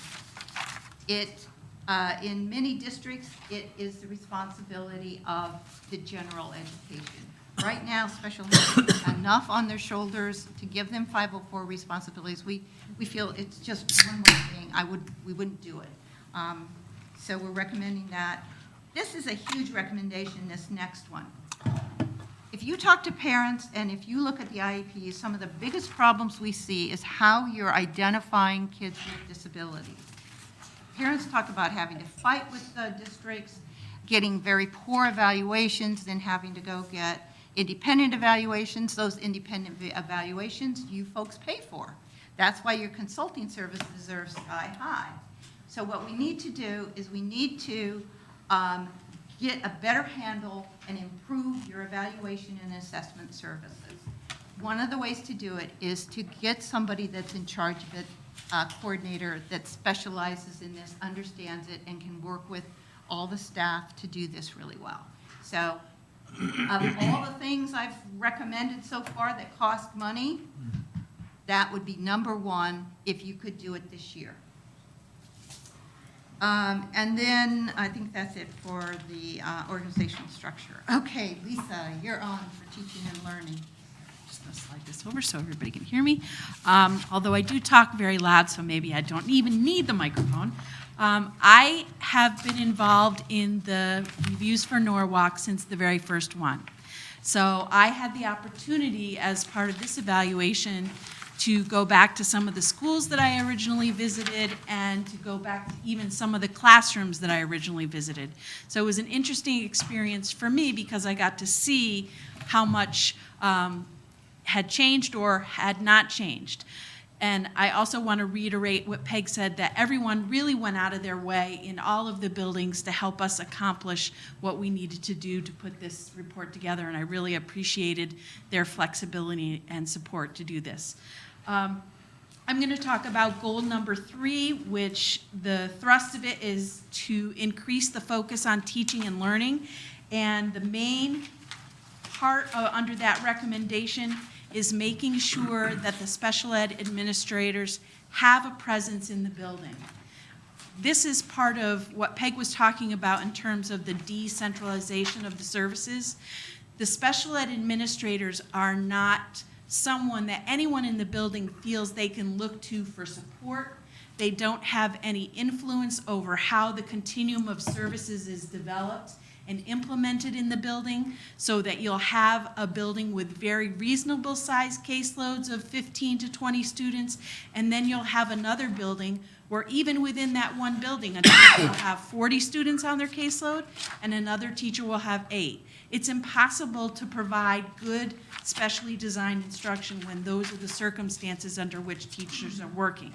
In many districts, it is the responsibility of the general education. Right now, special ed has enough on their shoulders to give them 504 responsibilities. We feel it's just one more thing. We wouldn't do it. So we're recommending that. This is a huge recommendation, this next one. If you talk to parents and if you look at the IEPs, some of the biggest problems we see is how you're identifying kids with disabilities. Parents talk about having to fight with the districts, getting very poor evaluations, then having to go get independent evaluations. Those independent evaluations you folks pay for. That's why your consulting services are sky high. So what we need to do is we need to get a better handle and improve your evaluation and assessment services. One of the ways to do it is to get somebody that's in charge of it, a coordinator that specializes in this, understands it, and can work with all the staff to do this really well. So of all the things I've recommended so far that cost money, that would be number one if you could do it this year. And then I think that's it for the organizational structure. Okay, Lisa, you're on for teaching and learning. Just going to slide this over so everybody can hear me. Although I do talk very loud, so maybe I don't even need the microphone. I have been involved in the reviews for Norwalk since the very first one. So I had the opportunity as part of this evaluation to go back to some of the schools that I originally visited and to go back to even some of the classrooms that I originally visited. So it was an interesting experience for me because I got to see how much had changed or had not changed. And I also want to reiterate what Peg said, that everyone really went out of their way in all of the buildings to help us accomplish what we needed to do to put this report together, and I really appreciated their flexibility and support to do this. I'm going to talk about goal number 3, which the thrust of it is to increase the focus on teaching and learning, and the main part under that recommendation is making sure that the special ed administrators have a presence in the building. This is part of what Peg was talking about in terms of the decentralization of the services. The special ed administrators are not someone that anyone in the building feels they can look to for support. They don't have any influence over how the continuum of services is developed and implemented in the building, so that you'll have a building with very reasonable sized caseloads of 15 to 20 students, and then you'll have another building where even within that one building, a teacher will have 40 students on their caseload and another teacher will have 8. It's impossible to provide good specially designed instruction when those are the circumstances under which teachers are working.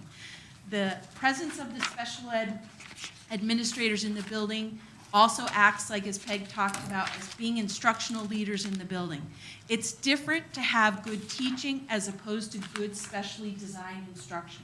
The presence of the special ed administrators in the building also acts like, as Peg talked about, as being instructional leaders in the building. It's different to have good teaching as opposed to good specially designed instruction.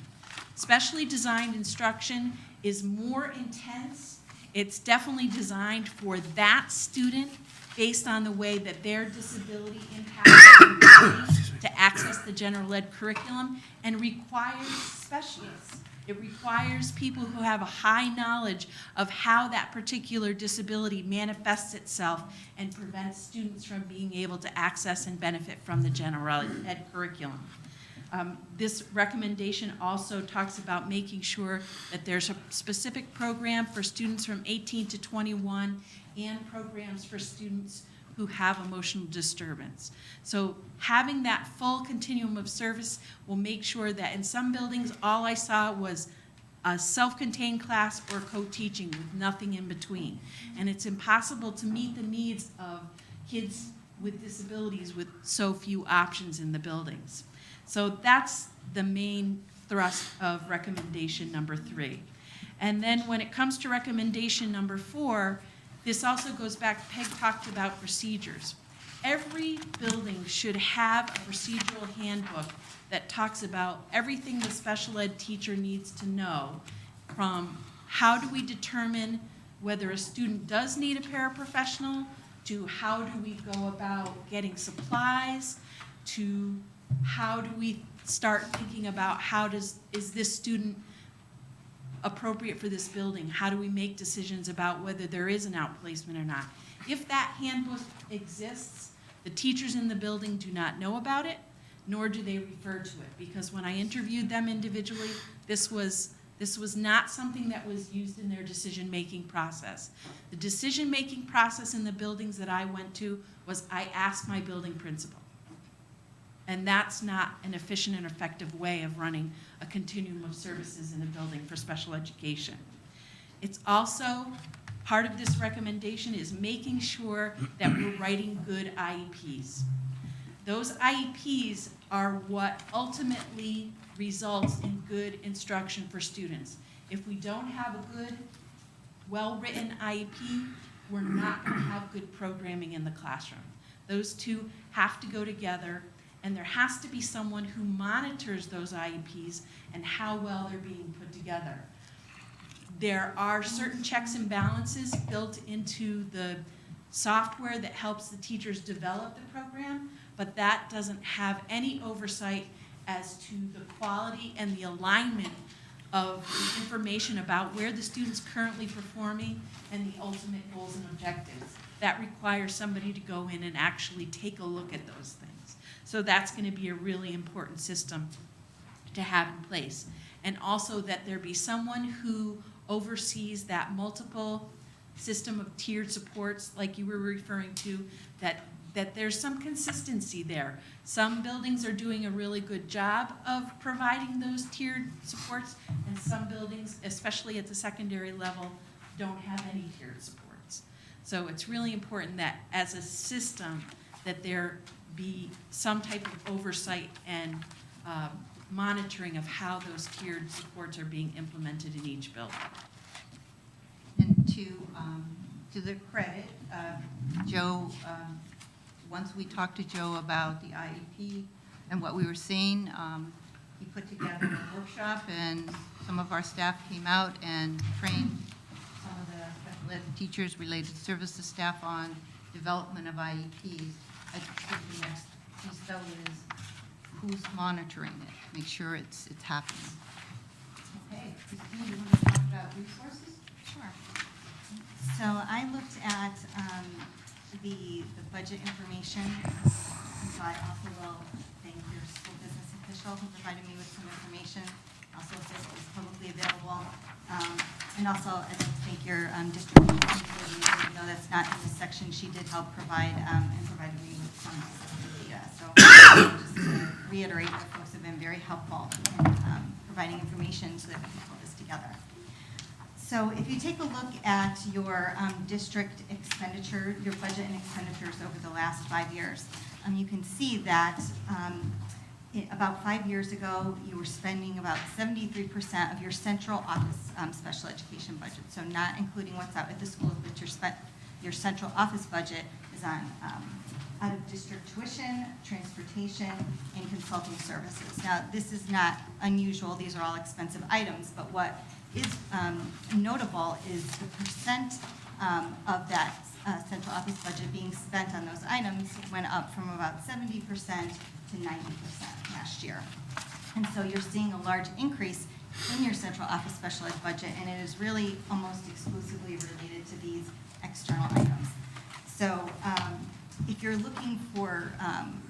Specially designed instruction is more intense. It's definitely designed for that student based on the way that their disability impacts their ability to access the general ed curriculum, and requires specialists. It requires people who have a high knowledge of how that particular disability manifests itself and prevents students from being able to access and benefit from the general ed curriculum. This recommendation also talks about making sure that there's a specific program for students from 18 to 21 and programs for students who have emotional disturbance. So having that full continuum of service will make sure that in some buildings, all I saw was a self-contained class or co-teaching with nothing in between. And it's impossible to meet the needs of kids with disabilities with so few options in the buildings. So that's the main thrust of recommendation number 3. And then when it comes to recommendation number 4, this also goes back, Peg talked about procedures. Every building should have a procedural handbook that talks about everything the special ed teacher needs to know, from how do we determine whether a student does need a paraprofessional, to how do we go about getting supplies, to how do we start thinking about is this student appropriate for this building? How do we make decisions about whether there is an outplacement or not? If that handbook exists, the teachers in the building do not know about it, nor do they refer to it, because when I interviewed them individually, this was not something that was used in their decision-making process. The decision-making process in the buildings that I went to was I asked my building principal. And that's not an efficient and effective way of running a continuum of services in a building for special education. It's also, part of this recommendation is making sure that we're writing good IEPs. Those IEPs are what ultimately results in good instruction for students. If we don't have a good, well-written IEP, we're not going to have good programming in the classroom. Those two have to go together, and there has to be someone who monitors those IEPs and how well they're being put together. There are certain checks and balances built into the software that helps the teachers develop the program, but that doesn't have any oversight as to the quality and the alignment of the information about where the student's currently performing and the ultimate goals and objectives. That requires somebody to go in and actually take a look at those things. So that's going to be a really important system to have in place. And also that there be someone who oversees that multiple system of tiered supports, like you were referring to, that there's some consistency there. Some buildings are doing a really good job of providing those tiered supports, and some buildings, especially at the secondary level, don't have any tiered supports. So it's really important that as a system that there be some type of oversight and monitoring of how those tiered supports are being implemented in each building. And to their credit, Joe, once we talked to Joe about the IEP and what we were seeing, he put together a workshop, and some of our staff came out and trained some of the special ed teachers, related services staff on development of IEPs. I think the next piece though is who's monitoring it, make sure it's happening. Okay, Christine, you want to talk about resources? Sure. So I looked at the budget information. So I also will thank your school business official who provided me with some information. Also, this is publicly available. And also, I'd like to thank your district coordinator, even though that's not in this section, she did help provide and provided me with some data. So just to reiterate that folks have been very helpful in providing information so that we can pull this together. So if you take a look at your district expenditure, your budget and expenditures over the last 5 years, you can see that about 5 years ago, you were spending about 73% of your central office special education budget. So not including what's out at the schools, but your central office budget is on out of district tuition, transportation, and consulting services. Now, this is not unusual. These are all expensive items, but what is notable is the percent of that central office budget being spent on those items went up from about 70% to 90% last year. And so you're seeing a large increase in your central office special ed budget, and it is really almost exclusively related to these external items. So if you're looking for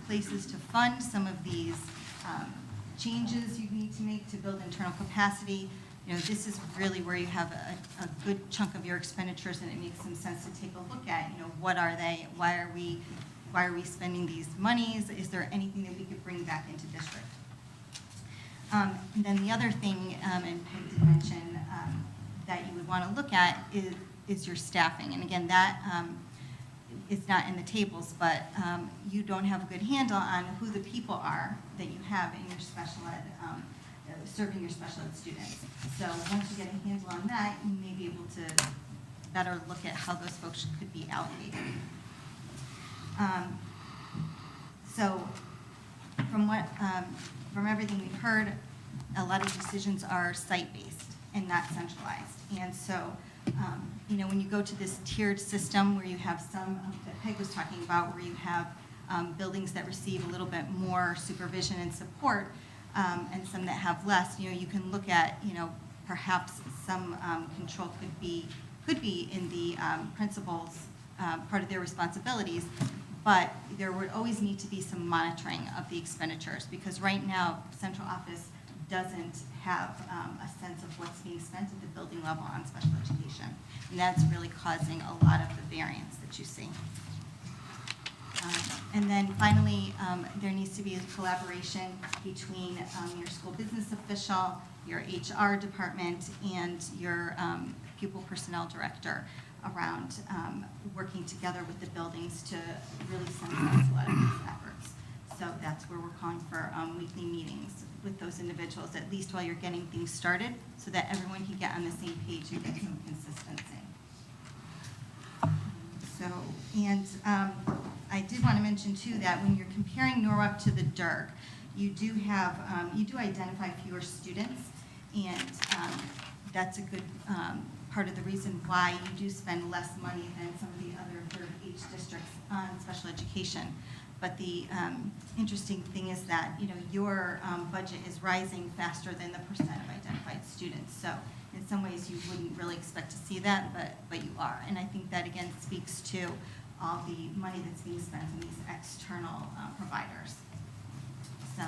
places to fund some of these changes you need to make to build internal capacity, you know, this is really where you have a good chunk of your expenditures, and it makes some sense to take a look at, you know, what are they? Why are we spending these monies? Is there anything that we could bring back into district? And then the other thing, and Peg did mention that you would want to look at is your staffing. And again, that is not in the tables, but you don't have a good handle on who the people are that you have in your special ed serving your special ed students. So once you get a handle on that, you may be able to better look at how those folks could be allocated. So from everything we've heard, a lot of decisions are site-based and not centralized. And so, when you go to this tiered system where you have some that Peg was talking about, where you have buildings that receive a little bit more supervision and support, and some that have less, you can look at, perhaps some control could be in the principal's part of their responsibilities, but there would always need to be some monitoring of the expenditures, because right now, central office doesn't have a sense of what's being spent at the building level on special education. And that's really causing a lot of the variance that you see. And then finally, there needs to be a collaboration between your school business official, your HR department, and your pupil personnel director around working together with the buildings to really centralize a lot of these efforts. So that's where we're calling for weekly meetings with those individuals, at least while you're getting things started, so that everyone can get on the same page and get some consistency. I did want to mention too that when you're comparing Norwalk to the DIRG, you do identify fewer students, and that's a good part of the reason why you do spend less money than some of the other DIRG H districts on special education. But the interesting thing is that your budget is rising faster than the percent of identified students. So in some ways you wouldn't really expect to see that, but you are. And I think that again speaks to all the money that's being spent on these external providers. So,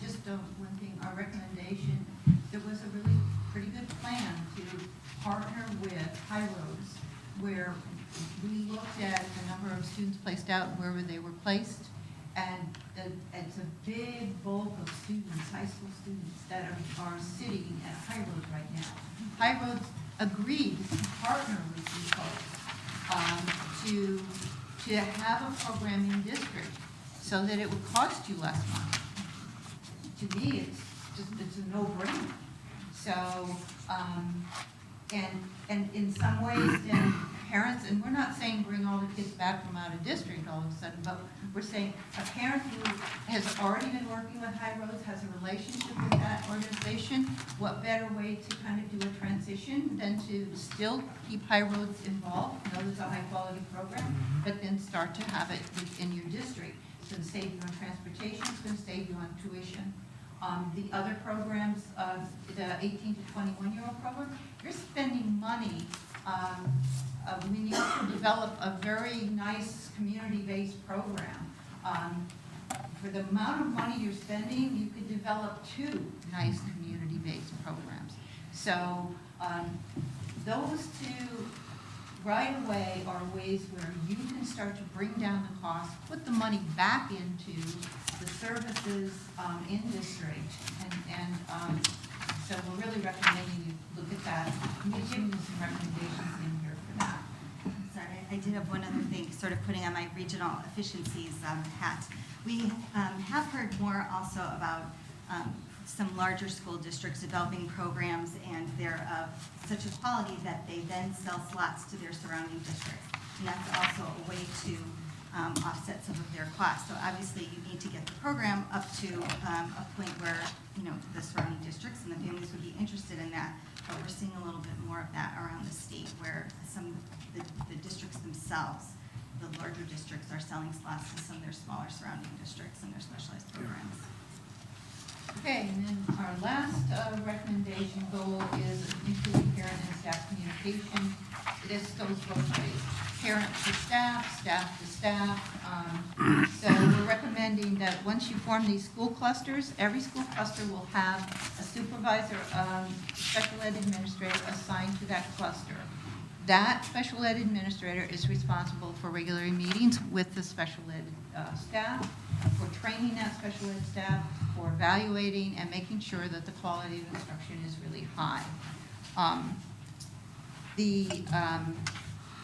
Just one thing, our recommendation, there was a really pretty good plan to partner with High Roads, where we looked at the number of students placed out, wherever they were placed, and it's a big bulk of students, high school students, that are sitting at High Roads right now. High Roads agreed to partner with you folks to have a program in district so that it would cost you less money. To me, it's a no-brainer. So, and in some ways, then parents, and we're not saying bring all the kids back from out of district all of a sudden, but we're saying a parent who has already been working with High Roads, has a relationship with that organization, what better way to kind of do a transition than to still keep High Roads involved, know there's a high-quality program, but then start to have it within your district. It's going to save you on transportation, it's going to save you on tuition. The other programs, the 18 to 21-year-old program, you're spending money. We need to develop a very nice community-based program. For the amount of money you're spending, you could develop 2 nice community-based programs. So those 2 right away are ways where you can start to bring down the cost, put the money back into the services in district, and so we're really recommending you look at that. We've given you some recommendations in here for that. sorry, I did have one other thing, sort of putting on my regional efficiencies hat. We have heard more also about some larger school districts developing programs, and they're of such a quality that they then sell slots to their surrounding districts. And that's also a way to offset some of their costs. So obviously you need to get the program up to a point where, the surrounding districts and the families would be interested in that. But we're seeing a little bit more of that around the state, where some of the districts themselves, the larger districts, are selling slots to some of their smaller surrounding districts and their specialized programs. Okay, and then our last recommendation goal is improving parent and staff communication. This goes both ways, parent to staff, staff to staff. So we're recommending that once you form these school clusters, every school cluster will have a supervisor, special ed administrator assigned to that cluster. That special ed administrator is responsible for regular meetings with the special ed staff, for training that special ed staff, for evaluating and making sure that the quality of instruction is really high.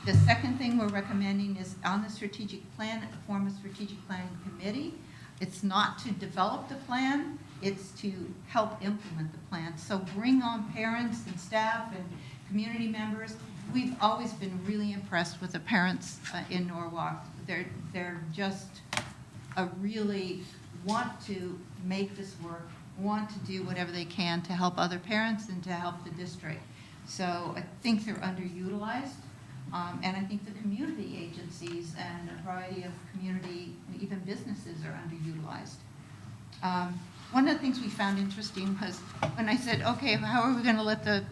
The second thing we're recommending is on the strategic plan, form a strategic planning committee. It's not to develop the plan, it's to help implement the plan. So bring on parents and staff and community members. We've always been really impressed with the parents in Norwalk. They're just really want to make this work, want to do whatever they can to help other parents and to help the district. So I think they're underutilized, and I think the community agencies and a variety of community, even businesses, are underutilized. One of the things we found interesting was when I said, okay, how are we going to let the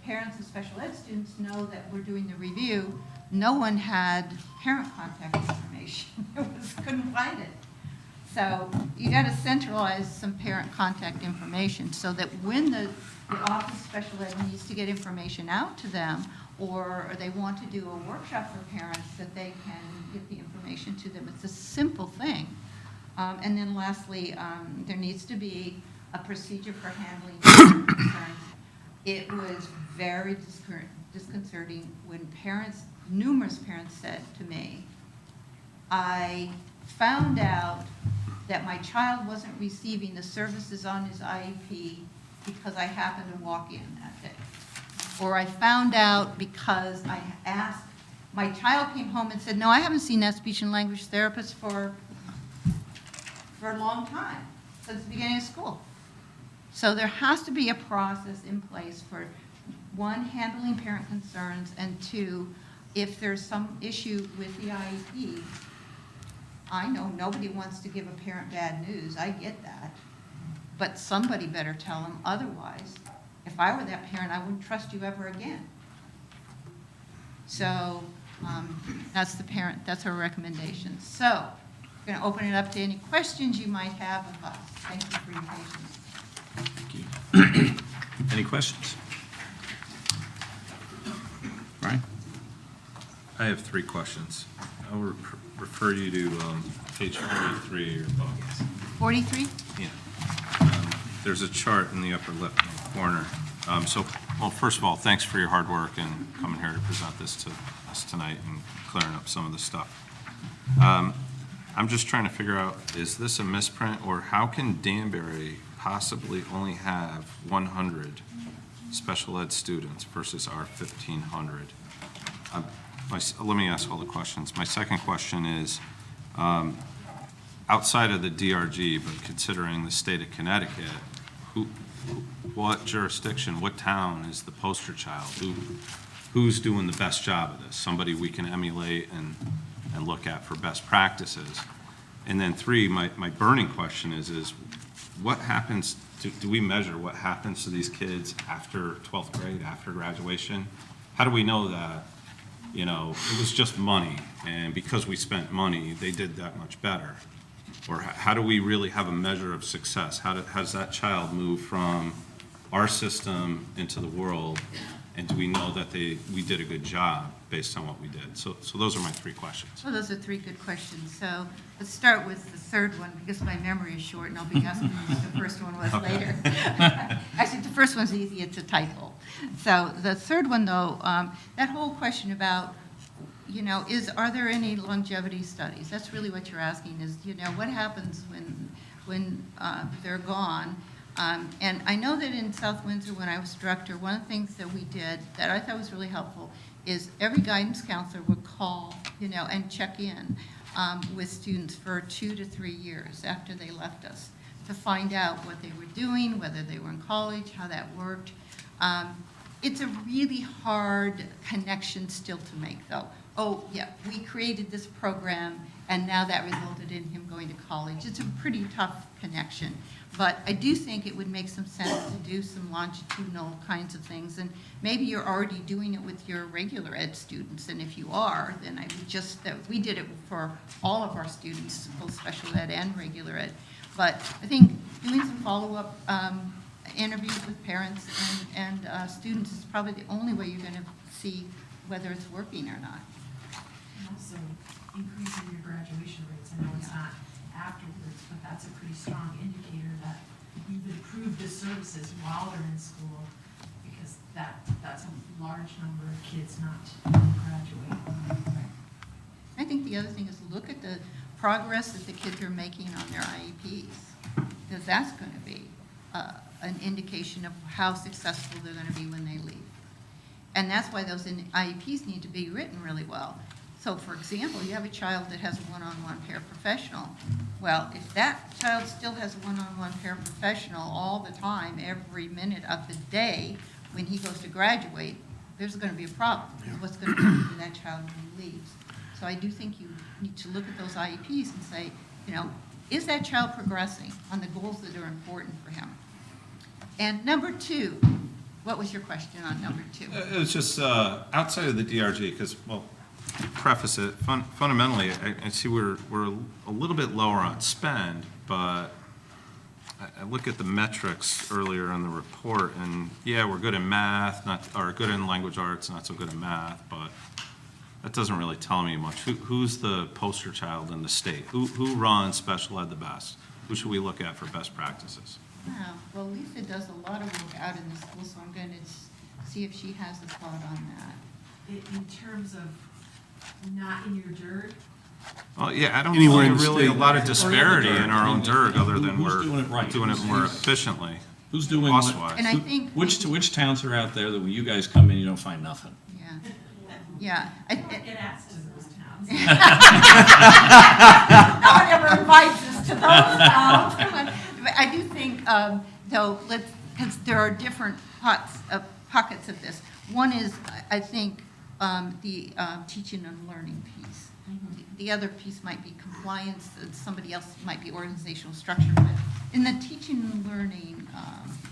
parents of special ed students know that we're doing the review? No one had parent contact information. Couldn't find it. So you got to centralize some parent contact information so that when the Office of Special Ed needs to get information out to them, or they want to do a workshop for parents, that they can get the information to them. It's a simple thing. And then lastly, there needs to be a procedure for handling concerns. It was very disconcerting when numerous parents said to me, I found out that my child wasn't receiving the services on his IEP because I happened to walk in that day. Or I found out because I asked, my child came home and said, no, I haven't seen that speech and language therapist for a long time, since the beginning of school. So there has to be a process in place for, one, handling parent concerns, and two, if there's some issue with the IEP, I know nobody wants to give a parent bad news, I get that, but somebody better tell them, otherwise, if I were that parent, I wouldn't trust you ever again. So that's our recommendation. So we're going to open it up to any questions you might have of us. Thank you for your patience. Thank you. Any questions? Brian? I have 3 questions. I will refer you to page 43 of your book. 43? Yeah. There's a chart in the upper left corner. Well, first of all, thanks for your hard work and coming here to present this to us tonight and clearing up some of the stuff. I'm just trying to figure out, is this a misprint, or how can Danbury possibly only have 100 special ed students versus our 1,500? Let me ask all the questions. My second question is, outside of the DRG, but considering the state of Connecticut, what jurisdiction, what town is the poster child? Who's doing the best job of this? Somebody we can emulate and look at for best practices. And then 3, my burning question is what happens, do we measure what happens to these kids after 12th grade, after graduation? How do we know that, it was just money, and because we spent money, they did that much better? Or how do we really have a measure of success? How does that child move from our system into the world, and do we know that we did a good job based on what we did? So those are my 3 questions. Well, those are 3 good questions. So let's start with the third one, because my memory is short, and I'll be asking you what the first one was later. Actually, the first one's easy. It's a typo. So the third one, though, that whole question about, are there any longevity studies? That's really what you're asking is, what happens when they're gone? And I know that in South Windsor, when I was director, one of the things that we did that I thought was really helpful is every guidance counselor would call, and check in with students for 2 to 3 years after they left us to find out what they were doing, whether they were in college, how that worked. It's a really hard connection still to make, though. Oh, yeah, we created this program, and now that resulted in him going to college. It's a pretty tough connection. But I do think it would make some sense to do some longitudinal kinds of things. And maybe you're already doing it with your regular ed students. And if you are, then I would we did it for all of our students, both special ed and regular ed. But I think doing some follow-up interviews with parents and students is probably the only way you're going to see whether it's working or not. And also increasing your graduation rates. I know it's not afterwards, but that's a pretty strong indicator that you've improved the services while they're in school, because that's a large number of kids not graduate. I think the other thing is look at the progress that the kids are making on their IEPs, because that's going to be an indication of how successful they're going to be when they leave. And that's why those IEPs need to be written really well. So, for example, you have a child that has a one-on-one paraprofessional. Well, if that child still has a one-on-one paraprofessional all the time, every minute of the day, when he goes to graduate, there's going to be a problem. What's going to happen to that child when he leaves? So I do think you need to look at those IEPs and say, you know, is that child progressing on the goals that are important for him? And number two, what was your question on number two? It was just outside of the DRG, because, well, preface it, fundamentally, I see we're a little bit lower on spend, but I look at the metrics earlier in the report, and yeah, we're good in math, or good in language arts, not so good in math, but that doesn't really tell me much. Who's the poster child in the state? Who runs special ed the best? Who should we look at for best practices? Yeah, well, Lisa does a lot of work out in the school, so I'm going to see if she has a thought on that. In terms of not in your DIRG, Well, yeah, I don't Anywhere see in the really a state. lot of disparity in our own DIRG, other than Who's we're doing it right? doing it more efficiently, Who's doing what? cost-wise. And I think. Which towns are out there that when you guys come in, you don't find nothing? Yeah, yeah. get asked to those towns. No one ever invites us to those towns. But I do think, though, because there are different pockets of this. One is, I think, the teaching and learning piece. The other piece might be compliance, somebody else might be organizational structure. But in the teaching and learning,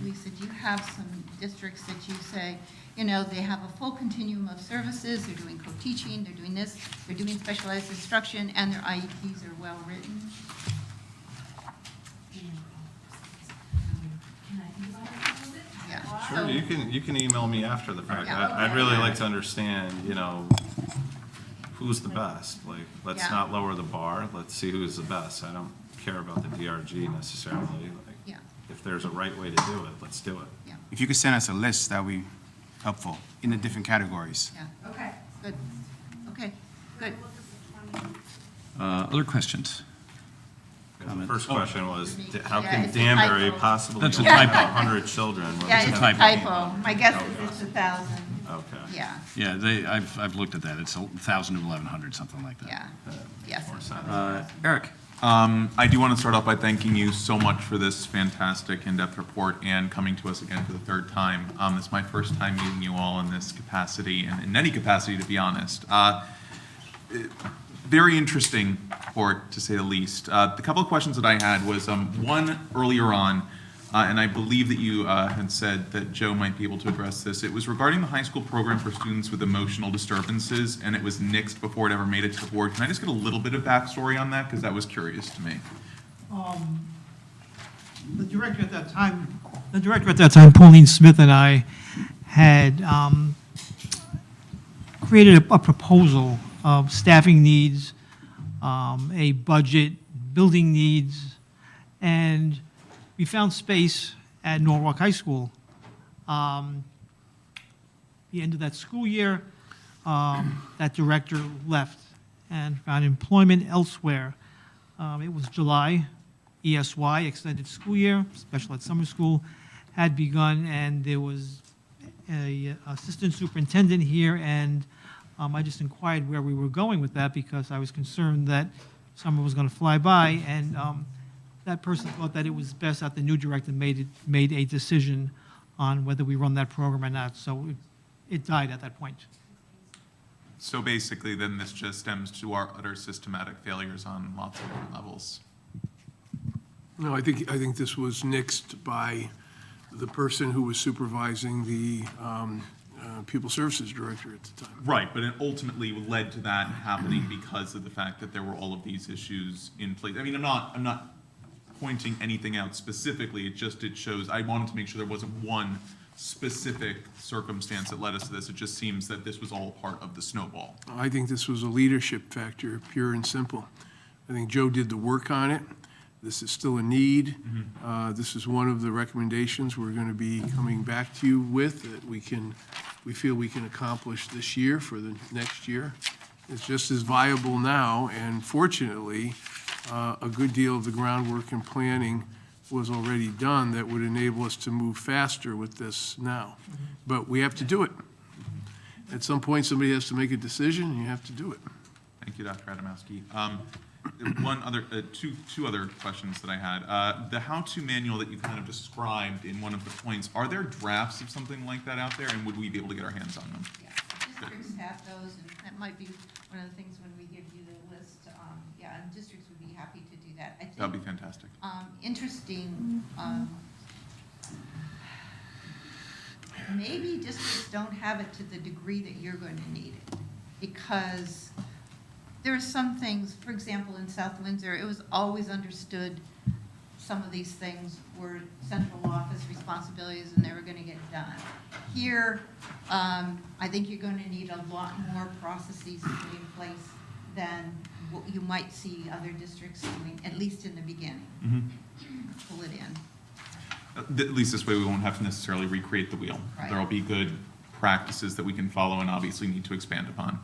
Lisa, do you have some districts that you say, you know, they have a full continuum of services, they're doing co-teaching, they're doing this, they're doing specialized instruction, and their IEPs are well-written? Can I think about it a little bit? Yeah. Sure, So- you can email me after the fact. Yeah. I'd really like to understand, you know, who's the best. Like, let's Yeah. not lower the bar, let's see who's the best. I don't care about the DRG necessarily. Like, Yeah, if there's a right way to do it, let's do it. yeah, If you could send us a list, that would be helpful in the different categories. yeah, Okay. good. Okay, good. Other questions? The Comments? first question was, how Yeah, can it's a Danbury typo. possibly That's a only have typo. 100 children? when Yeah, we it's have- a typo. My guess is it's 1,000. Okay. Yeah, Yeah, I've looked at that. It's 1,000 to 1,100, something like that. yeah, yes. Eric? I do want to start off by thanking you so much for this fantastic in-depth report and coming to us again for the third time. It's my first time meeting you all in this capacity, and in any capacity, to be honest. Very interesting report, to say the least. The couple of questions that I had was, one earlier on, and I believe that you had said that Joe might be able to address this. It was regarding the high school program for students with emotional disturbances, and it was nixed before it ever made it to the board. Can I just get a little bit of backstory on that? Because that was curious to me. The director at that time, Pauline Smith, and I had created a proposal of staffing needs, a budget, building needs, and we found space at Norwalk High School. The end of that school year, that director left and found employment elsewhere. It was July. ESY, extended school year, special ed summer school, had begun, and there was a assistant superintendent here, and I just inquired where we were going with that because I was concerned that summer was going to fly by, and that person thought that it was best that the new director made a decision on whether we run that program or not. So it died at that point. So basically, then this just stems to our utter systematic failures on lots of different levels. No, I think this was nixed by the person who was supervising the pupil services director at the time. Right, but it ultimately led to that happening because of the fact that there were all of these issues in place. I mean, I'm not pointing anything out specifically. It shows. I wanted to make sure there wasn't one specific circumstance that led us to this. It just seems that this was all part of the snowball. I think this was a leadership factor, pure and simple. I think Joe did the work on it. This is still a need. This is one of the recommendations we're going to be coming back to you with that we feel we can accomplish this year for the next year. It's just as viable now, and fortunately, a good deal of the groundwork and planning was already done that would enable us to move faster with this now. But we have to do it. At some point, somebody has to make a decision, and you have to do it. Thank you, Dr. Adamowski. Two other questions that I had. The how-to manual that you kind of described in one of the points, are there drafts of something like that out there, and would we be able to get our hands on them? Yeah, districts have those, and that might be one of the things when we give you the list. Yeah, and districts would be happy to do that. I think, That'd be fantastic. interesting, maybe districts don't have it to the degree that you're going to need it, because there are some things, for example, in South Windsor, it was always understood some of these things were central office responsibilities and they were going to get done. Here, I think you're going to need a lot more processes to be in place than what you might see other districts doing, at least in the beginning. Pull it in. At least this way we won't have to necessarily recreate the wheel. Right. There'll be good practices that we can follow and obviously need to expand upon.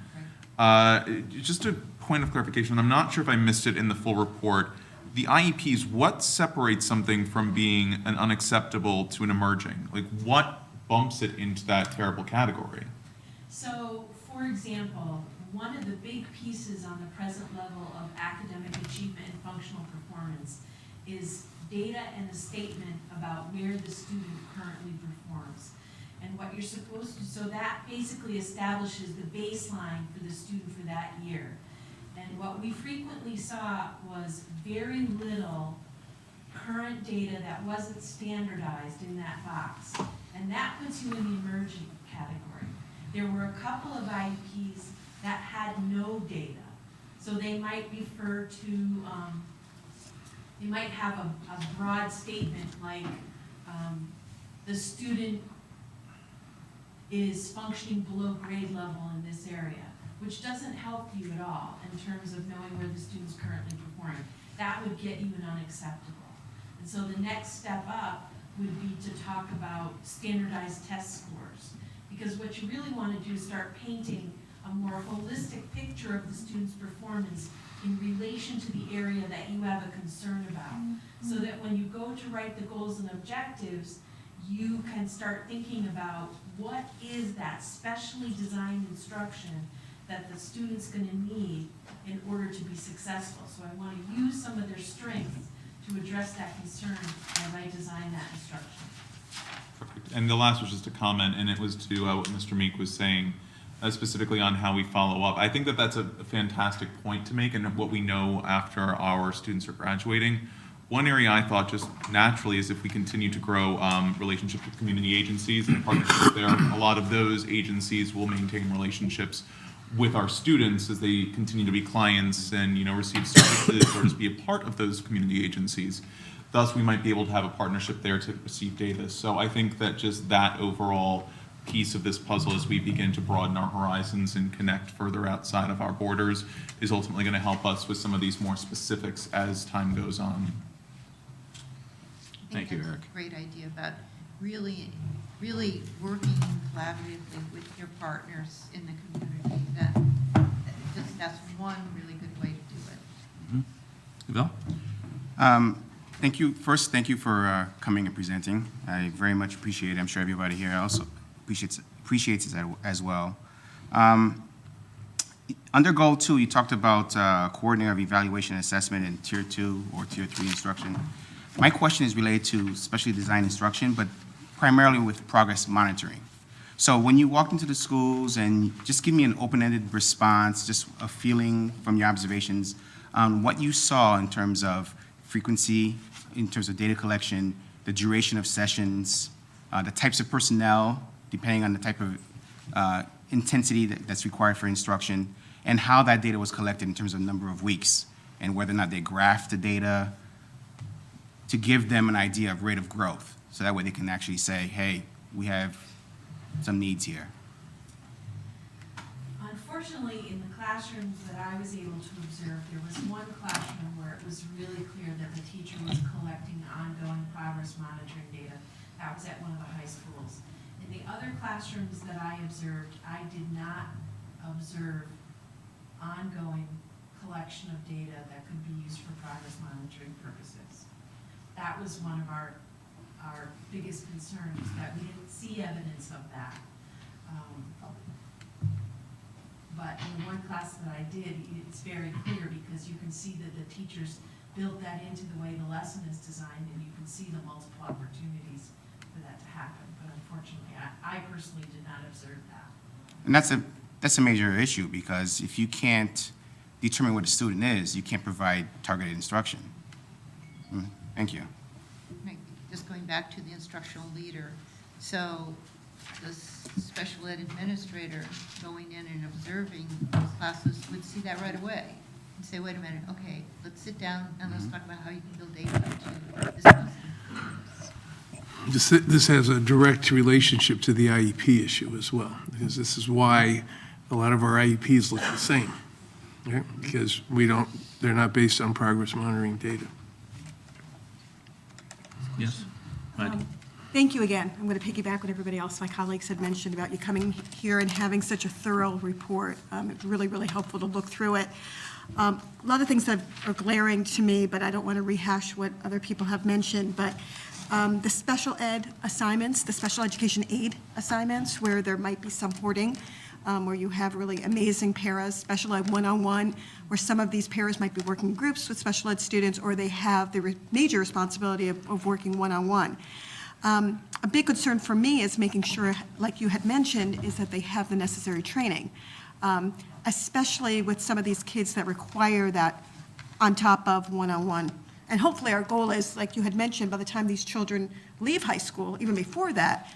Just a point of clarification, I'm not sure if I missed it in the full report. The IEPs, what separates something from being an unacceptable to an emerging? Like, what bumps it into that terrible category? So, for example, one of the big pieces on the present level of academic achievement and functional performance is data and a statement about where the student currently performs and what you're supposed to, so that basically establishes the baseline for the student for that year. And what we frequently saw was very little current data that wasn't standardized in that box. And that puts you in the emerging category. There were a couple of IEPs that had no data. So they might refer to, they might have a broad statement like the student is functioning below grade level in this area, which doesn't help you at all in terms of knowing where the student's currently performing. That would get you an unacceptable. And so the next step up would be to talk about standardized test scores. Because what you really want to do is start painting a more holistic picture of the student's performance in relation to the area that you have a concern about. So that when you go to write the goals and objectives, you can start thinking about what is that specially designed instruction that the student's going to need in order to be successful. So I want to use some of their strengths to address that concern as I design that instruction. Perfect. And the last was just a comment, and it was to what Mr. Meek was saying, specifically on how we follow up. I think that that's a fantastic point to make, and what we know after our students are graduating. One area I thought just naturally is if we continue to grow relationships with community agencies and partnerships there, a lot of those agencies will maintain relationships with our students as they continue to be clients and, you know, receive services or just be a part of those community agencies. Thus, we might be able to have a partnership there to receive data. So I think that just that overall piece of this puzzle as we begin to broaden our horizons and connect further outside of our borders is ultimately going to help us with some of these more specifics as time goes on. Thank you, Eric. That's a great idea about really working collaboratively with your partners in the community. That's one really good way to do it. Bill? Thank you. First, thank you for coming and presenting. I very much appreciate it. I'm sure everybody here also appreciates it as well. Under Goal 2, you talked about coordinator of evaluation and assessment in Tier 2 or Tier 3 instruction. My question is related to specially designed instruction, but primarily with progress monitoring. So when you walked into the schools, and just give me an open-ended response, just a feeling from your observations on what you saw in terms of frequency, in terms of data collection, the duration of sessions, the types of personnel, depending on the type of intensity that's required for instruction, and how that data was collected in terms of number of weeks, and whether or not they graphed the data to give them an idea of rate of growth. So that way they can actually say, hey, we have some needs here. Unfortunately, in the classrooms that I was able to observe, there was one classroom where it was really clear that the teacher was collecting ongoing progress monitoring data. That was at one of the high schools. In the other classrooms that I observed, I did not observe ongoing collection of data that could be used for progress monitoring purposes. That was one of our biggest concerns, that we didn't see evidence of that. But in the one class that I did, it's very clear because you can see that the teachers built that into the way the lesson is designed, and you can see the multiple opportunities for that to happen. But unfortunately, I personally did not observe that. And that's a major issue, because if you can't determine what a student is, you can't provide targeted instruction. Thank you. Right, just going back to the instructional leader, so the special ed administrator going in and observing those classes would see that right away and say, wait a minute, okay, let's sit down and let's talk about how you can build data to this lesson. This has a direct relationship to the IEP issue as well, because this is why a lot of our IEPs look the same, okay? Because they're not based on progress monitoring data. Yes? Thank you again. I'm going to piggyback what everybody else, my colleagues had mentioned about you coming here and having such a thorough report. It's really, really helpful to look through it. A lot of things that are glaring to me, but I don't want to rehash what other people have mentioned, but the special ed assignments, the special education aid assignments, where there might be some hoarding, where you have really amazing paras, special ed one-on-one, where some of these paras might be working in groups with special ed students, or they have the major responsibility of working one-on-one. A big concern for me is making sure, like you had mentioned, is that they have the necessary training, especially with some of these kids that require that on top of one-on-one. And hopefully our goal is, like you had mentioned, by the time these children leave high school, even before that,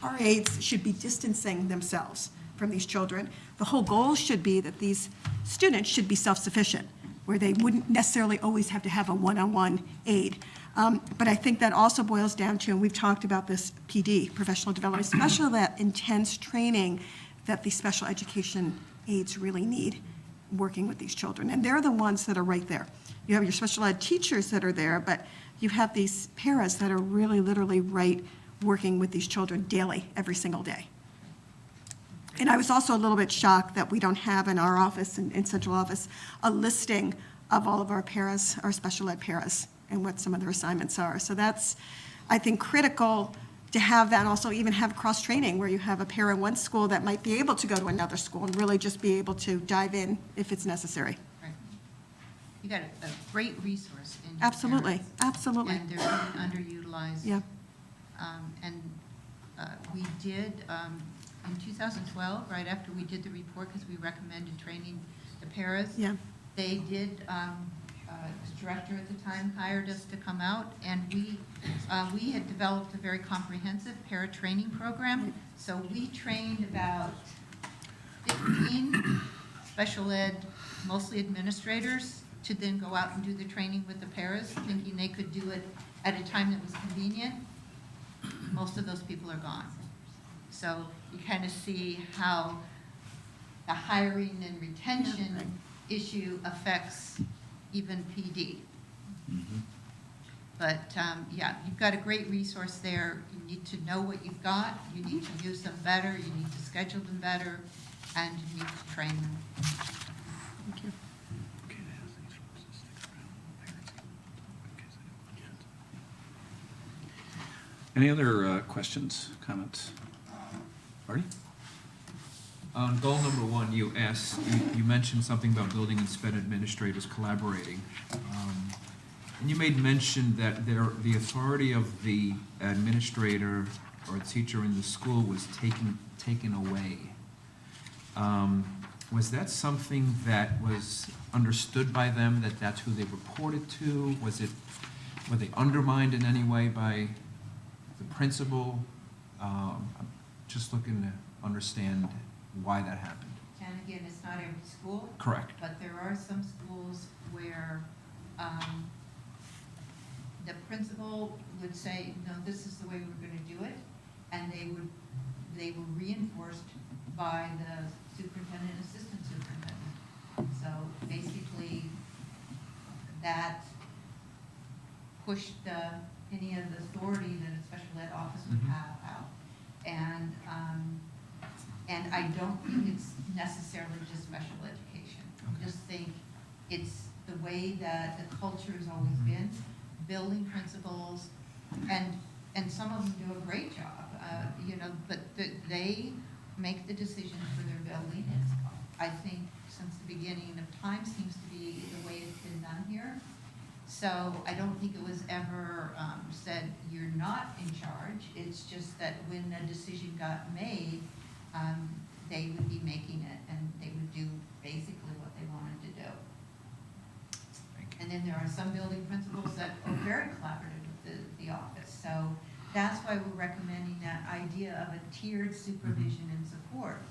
our aides should be distancing themselves from these children. The whole goal should be that these students should be self-sufficient, where they wouldn't necessarily always have to have a one-on-one aide. But I think that also boils down to, and we've talked about this PD, professional development, especially that intense training that the special education aides really need working with these children. And they're the ones that are right there. You have your special ed teachers that are there, but you have these paras that are really literally right working with these children daily, every single day. And I was also a little bit shocked that we don't have in our office, in central office, a listing of all of our paras, our special ed paras, and what some of their assignments are. So that's, I think, critical to have that, and also even have cross-training, where you have a para in one school that might be able to go to another school and really just be able to dive in if it's necessary. Right. You got a great resource in your Absolutely, parents, absolutely. and they're really underutilized. Yeah. We did, in 2012, right after we did the report, because we recommended training the paras. Yeah. They did, the director at the time hired us to come out, and we had developed a very comprehensive para training program. So we trained about 15 special ed, mostly administrators, to then go out and do the training with the paras, thinking they could do it at a time that was convenient. Most of those people are gone. So you kind of see how the hiring and retention issue affects even PD. But yeah, you've got a great resource there. You need to know what you've got. You need to use them better. You need to schedule them better, and you need to train them. Thank you. Any other questions, comments? Marty? On goal number one, you mentioned something about building and SPED administrators collaborating. And you made mention that the authority of the administrator or teacher in the school was taken away. Was that something that was understood by them, that that's who they reported to? Were they undermined in any way by the principal? I'm just looking to understand why that happened. And again, it's not every school. Correct. But there are some schools where the principal would say, no, this is the way we're going to do it, and they were reinforced by the superintendent and assistant superintendent. So basically, that pushed any of the authority that a special ed office would have out. And I don't think it's necessarily just special education. I just think it's the way that the culture has always been, building principals, and some of them do a great job, but they make the decisions for their building. It's, I think, since the beginning of time, seems to be the way it's been done here. So I don't think it was ever said, you're not in charge. It's just that when a decision got made, they would be making it, and they would do basically what they wanted to do. And then there are some building principals that are very collaborative with the office. So that's why we're recommending that idea of a tiered supervision and support.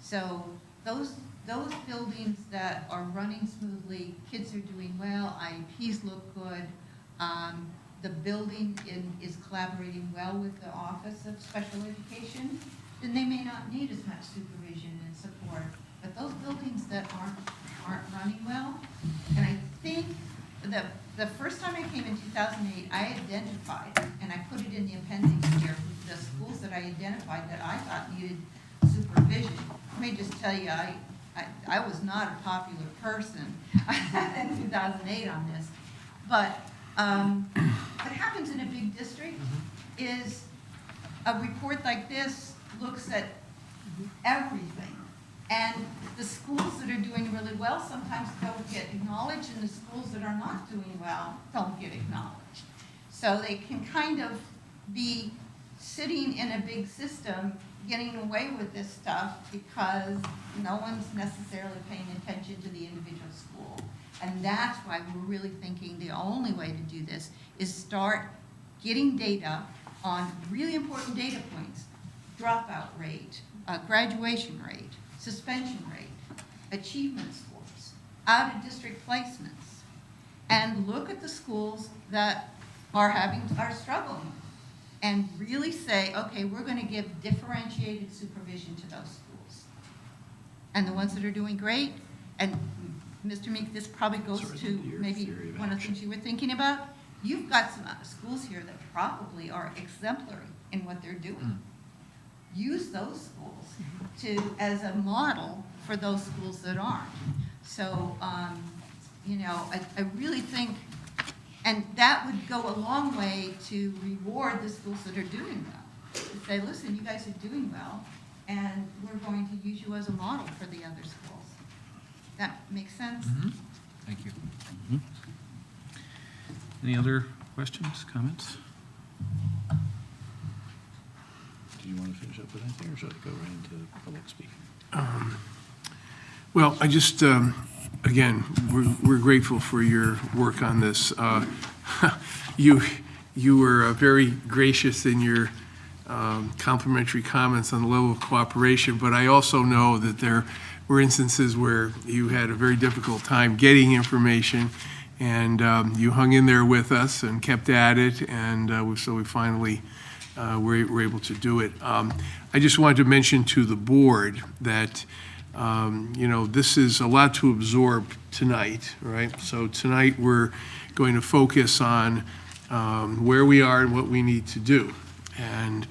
So those buildings that are running smoothly, kids are doing well, IEPs look good, the building is collaborating well with the Office of Special Education, then they may not need as much supervision and support. But those buildings that aren't running well, and I think the first time I came in 2008, I identified, and I put it in the appendix here, the schools that I identified that I thought needed supervision. Let me just tell you, I was not a popular person in 2008 on this. But what happens in a big district is a report like this looks at everything. And the schools that are doing really well sometimes don't get acknowledged, and the schools that are not doing well don't get acknowledged. So they can kind of be sitting in a big system getting away with this stuff because no one's necessarily paying attention to the individual school. And that's why we're really thinking the only way to do this is start getting data on really important data points: dropout rate, graduation rate, suspension rate, achievement scores, out-of-district placements, and look at the schools that are struggling, and really say, okay, we're going to give differentiated supervision to those schools. And the ones that are doing great, and Mr. Meek, this probably goes to maybe one of the things you were thinking about, you've got some schools here that probably are exemplary in what they're doing. Use those schools as a model for those schools that aren't. So, I really think, and that would go a long way to reward the schools that are doing well. To say, listen, you guys are doing well, and we're going to use you as a model for the other schools. That makes sense? Thank you. Any other questions, comments? Do you want to finish up with anything, or should I go right into public speaking? Well, I just, again, we're grateful for your work on this. You were very gracious in your complimentary comments on the level of cooperation, but I also know that there were instances where you had a very difficult time getting information, and you hung in there with us and kept at it, and so we finally were able to do it. I just wanted to mention to the board that this is a lot to absorb tonight, right? So tonight we're going to focus on where we are and what we need to do. And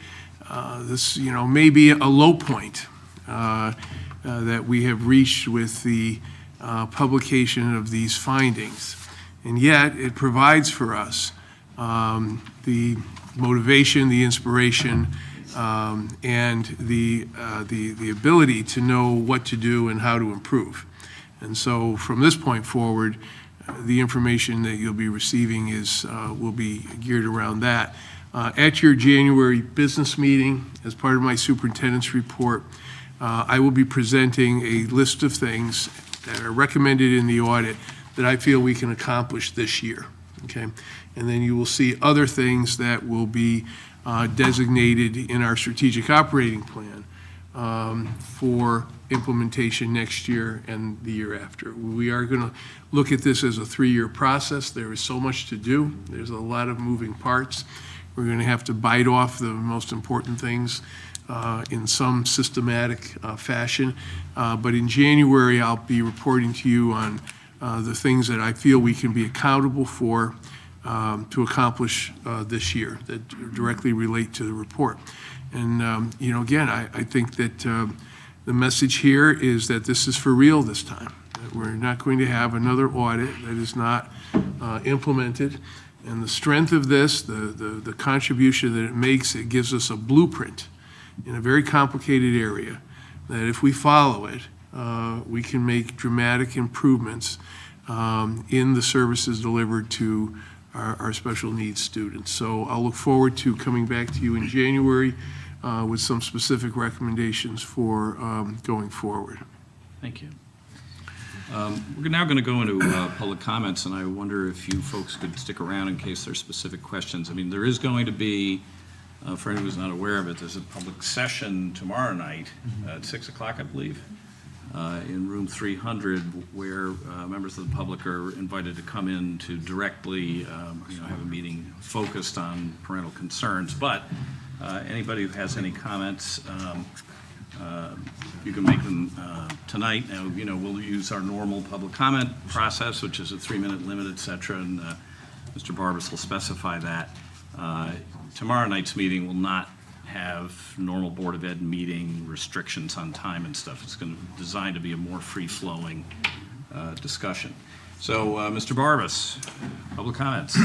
this, may be a low point that we have reached with the publication of these findings. And yet it provides for us the motivation, the inspiration, and the ability to know what to do and how to improve. And so from this point forward, the information that you'll be receiving will be geared around that. At your January business meeting, as part of my superintendent's report, I will be presenting a list of things that are recommended in the audit that I feel we can accomplish this year, okay? And then you will see other things that will be designated in our strategic operating plan for implementation next year and the year after. We are going to look at this as a 3-year process. There is so much to do. There's a lot of moving parts. We're going to have to bite off the most important things in some systematic fashion. But in January, I'll be reporting to you on the things that I feel we can be accountable for to accomplish this year that directly relate to the report. And, again, I think that the message here is that this is for real this time. that we're not going to have another audit that is not implemented. And the strength of this, the contribution that it makes, it gives us a blueprint in a very complicated area, that if we follow it, we can make dramatic improvements in the services delivered to our special needs students. So I'll look forward to coming back to you in January with some specific recommendations for going forward. Thank you. We're now going to go into public comments, and I wonder if you folks could stick around in case there's specific questions. I mean, there is going to be, for anyone who's not aware of it, there's a public session tomorrow night at 6 o'clock, I believe, in room 300, where members of the public are invited to come in to directly have a meeting focused on parental concerns. But anybody who has any comments, you can make them tonight. Now, we'll use our normal public comment process, which is a 3-minute limit, et cetera, and Mr. Barbas will specify that. Tomorrow night's meeting will not have normal Board of Ed meeting restrictions on time and stuff. It's designed to be a more free-flowing discussion. So, Mr. Barbas, public comments.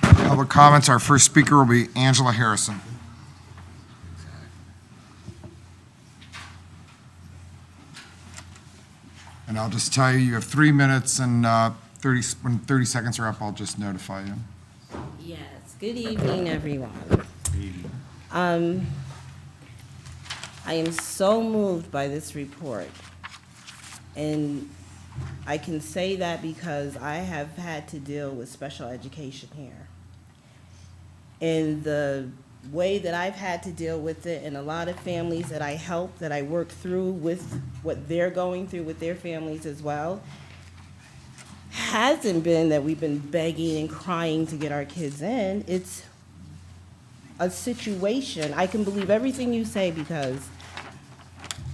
Public comments, our first speaker will be Angela Harrison. And I'll just tell you, you have 3 minutes, and when 30 seconds are up, I'll just notify you. Yes, good evening, everyone. I am so moved by this report. And I can say that because I have had to deal with special education here. And the way that I've had to deal with it, and a lot of families that I help, that I work through with what they're going through with their families as well, hasn't been that we've been begging and crying to get our kids in. It's a situation. I can believe everything you say because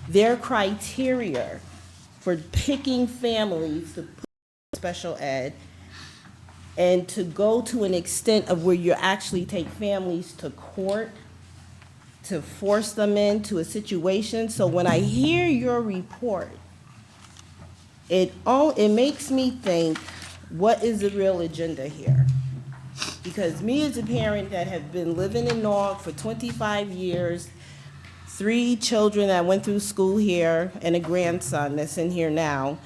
their criteria for picking families to put in special ed and to go to an extent of where you actually take families to court to force them into a situation. So when I hear your report, it makes me think, what is the real agenda here? Because me as a parent that have been living in Norwalk for 25 years, 3 children that went through school here, and a grandson that's in here now,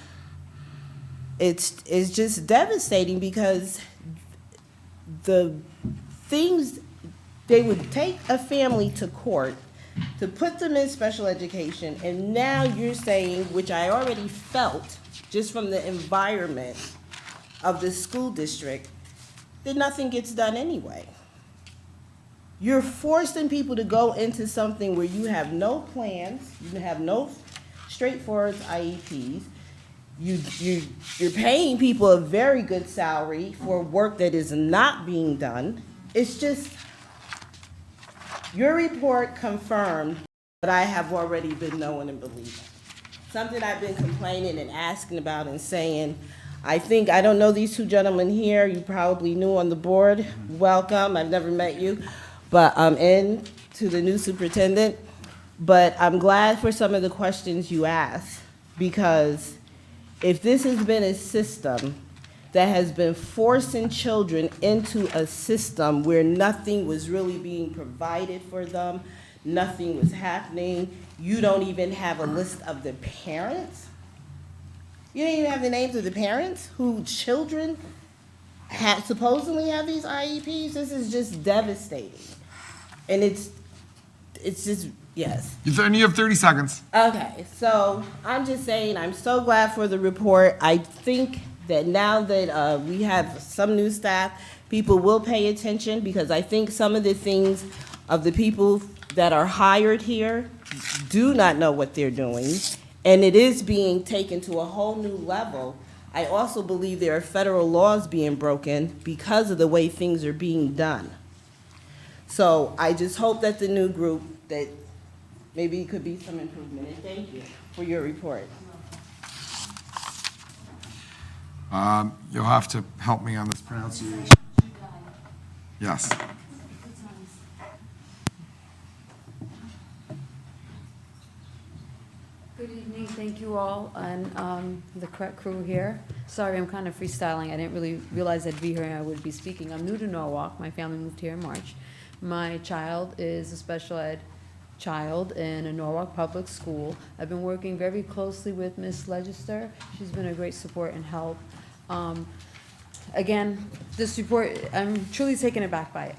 it's just devastating because the things, they would take a family to court to put them in special education, and now you're saying, which I already felt just from the environment of the school district, that nothing gets done anyway. You're forcing people to go into something where you have no plans, you have no straightforward IEPs, you're paying people a very good salary for work that is not being done. It's just, your report confirmed what I have already been knowing and believing. Something I've been complaining and asking about and saying. I don't know these 2 gentlemen here, you probably knew on the board. Welcome, I've never met you, but I'm in to the new superintendent. But I'm glad for some of the questions you asked, because if this has been a system that has been forcing children into a system where nothing was really being provided for them, nothing was happening, you don't even have a list of the parents. You don't even have the names of the parents whose children supposedly have these IEPs. This is just devastating. And it's just, yes. And you have 30 seconds. Okay, so I'm just saying, I'm so glad for the report. I think that now that we have some new staff, people will pay attention, because I think some of the things of the people that are hired here do not know what they're doing, and it is being taken to a whole new level. I also believe there are federal laws being broken because of the way things are being done. So I just hope that the new group, that maybe it could be some improvement, and thank you for your report. You'll have to help me on this pronunciation. Yes. Good evening, thank you all, and the correct crew here. Sorry, I'm kind of freestyling, I didn't really realize I'd be here and I would be speaking. I'm new to Norwalk, my family moved here in March. My child is a special ed child in a Norwalk public school. I've been working very closely with Ms. Legister, she's been a great support and help. Again, this report, I'm truly taken aback by it.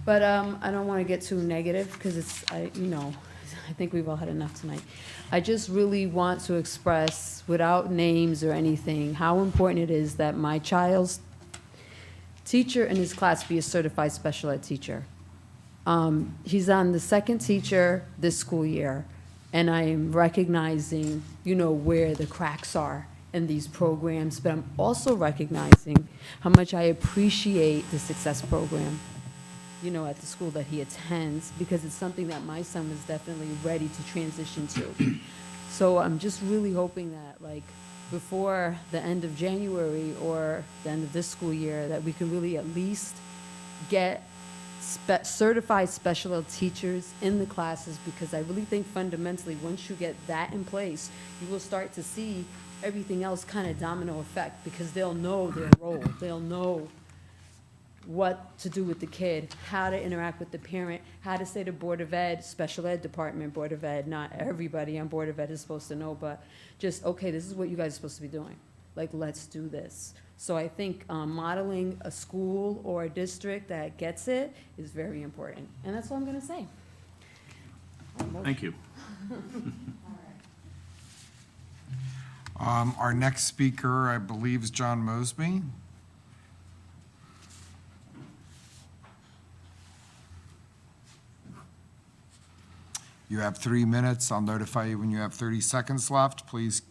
But I don't want to get too negative, because it's, I think we've all had enough tonight. I just really want to express, without names or anything, how important it is that my child's teacher in his class be a certified special ed teacher. He's on the second teacher this school year, and I am recognizing, where the cracks are in these programs, but I'm also recognizing how much I appreciate the Success Program, at the school that he attends, because it's something that my son was definitely ready to transition to. So I'm just really hoping that, before the end of January or the end of this school year, that we can really at least get certified special ed teachers in the classes, because I really think fundamentally, once you get that in place, you will start to see everything else kind of domino effect, because they'll know their role, they'll know what to do with the kid, how to interact with the parent, how to say to Board of Ed, Special Ed Department, Board of Ed, not everybody on Board of Ed is supposed to know, but just, okay, this is what you guys are supposed to be doing. Let's do this. So I think modeling a school or a district that gets it is very important. And that's all I'm gonna say. Thank you. Our next speaker, I believe, is John Mosby. You have 3 minutes. I'll notify you when you have 30 seconds left. Please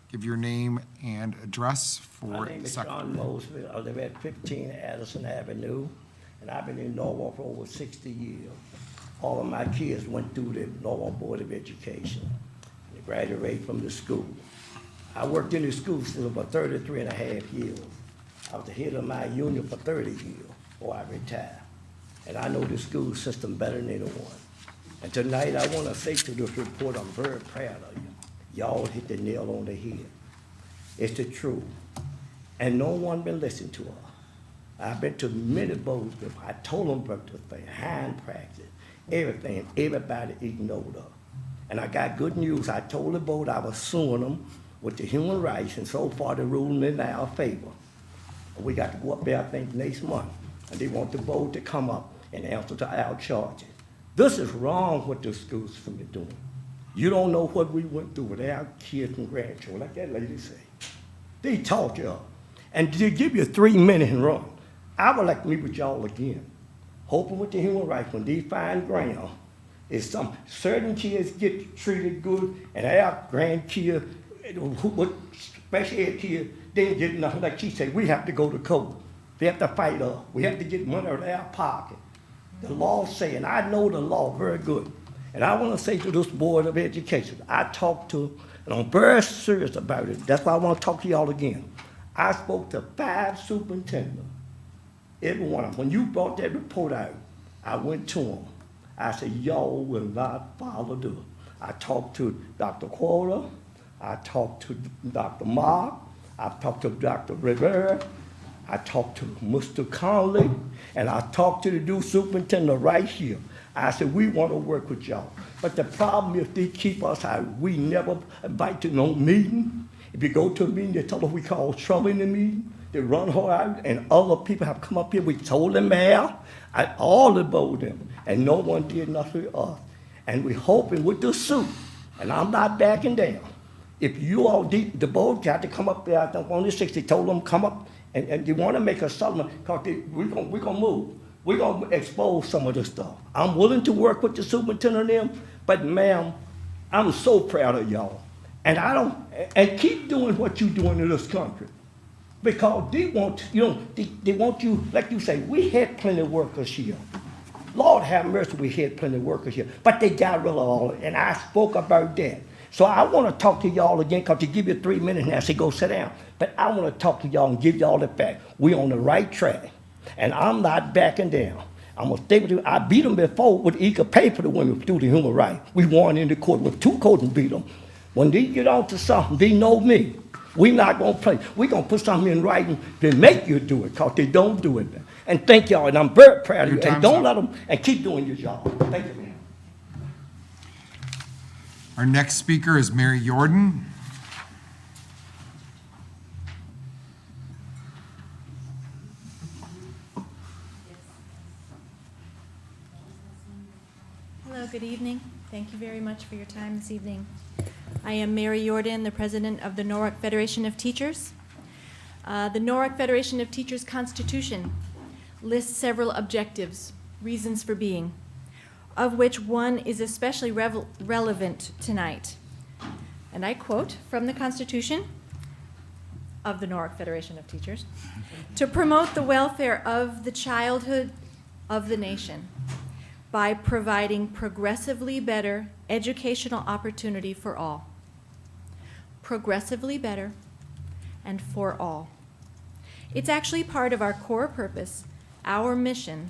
give your name and address for My name is John Mosby. I live at 15 Addison Avenue, and I've been in Norwalk for over 60 years. All of my kids went through the Norwalk Board of Education. They graduated from the school. I worked in the school system for 33 and a half years. I was the head of my union for 30 years before I retired. And I know the school system better than anyone. And tonight, I want to say to this report, I'm very proud of you. Y'all hit the nail on the head. It's the truth. And no one been listening to her. I've been to many boards. I told them about the thing, hand practice, everything. Everybody ignored her. And I got good news. I told the board I was suing them with the human rights, and so far the ruling in our favor. We got to go up there, I think, next month. And they want the board to come up and answer to our charges. This is wrong what the school system is doing. You don't know what we went through with our kids and grandchildren, like that lady said. They taught y'all. And to give you 3 minutes and run, I would like to meet with y'all again. Hoping with the human rights, when they find ground, is some certain kids get treated good, and our grandkids, special ed kids, they ain't getting nothing. Like she said, we have to go to court. They have to fight us. We have to get money out of our pocket. The law say, and I know the law very good, and I want to say to this Board of Education, I talked to, and I'm very serious about it. That's why I want to talk to y'all again. I spoke to 5 superintendents, every one of them. When you brought that report out, I went to them. I said, y'all will not follow this. I talked to Dr. Quota, I talked to Dr. Mark, I talked to Dr. Rivera, I talked to Mr. Conley, and I talked to the new superintendent right here. I said, we want to work with y'all. But the problem is they keep us out. We never invite to no meeting. If you go to a meeting, they tell us we cause trouble in the meeting. They run her out, and other people have come up here. We told the mayor, all about them, and no one did nothing with us. And we're hoping with the suit, and I'm not backing down. If you all, the board got to come up there, I think on the 6th, they told them come up, and they want to make a settlement, because we're going to move. We're going to expose some of this stuff. I'm willing to work with the superintendent and them, but ma'am, I'm so proud of y'all. And keep doing what you're doing in this country. Because they want, they want you, like you say, we had plenty of workers here. Lord have mercy, we had plenty of workers here. But they got rid of all of it, and I spoke about that. So I want to talk to y'all again, because to give you 3 minutes now, I say go sit down. But I want to talk to y'all and give y'all the fact. We're on the right track, and I'm not backing down. I'm going to stay with you. I beat them before with equal pay for the women through the human rights. We won in the court with 2 courts and beat them. When they get on to something, they know me. We not gonna play. We gonna put something in writing to make you do it, cause they don't do it. And thank y'all, and I'm very proud of you. Your And time's don't up. let them, and keep doing your job. Thank you, man. Our next speaker is Mary Jordan. Hello, good evening. Thank you very much for your time this evening. I am Mary Jordan, the president of the Norwalk Federation of Teachers. The Norwalk Federation of Teachers Constitution lists several objectives, reasons for being, of which one is especially relevant tonight. And I quote from the Constitution of the Norwalk Federation of Teachers, to promote the welfare of the childhood of the nation by providing progressively better educational opportunity for all. Progressively better and for all. It's actually part of our core purpose, our mission,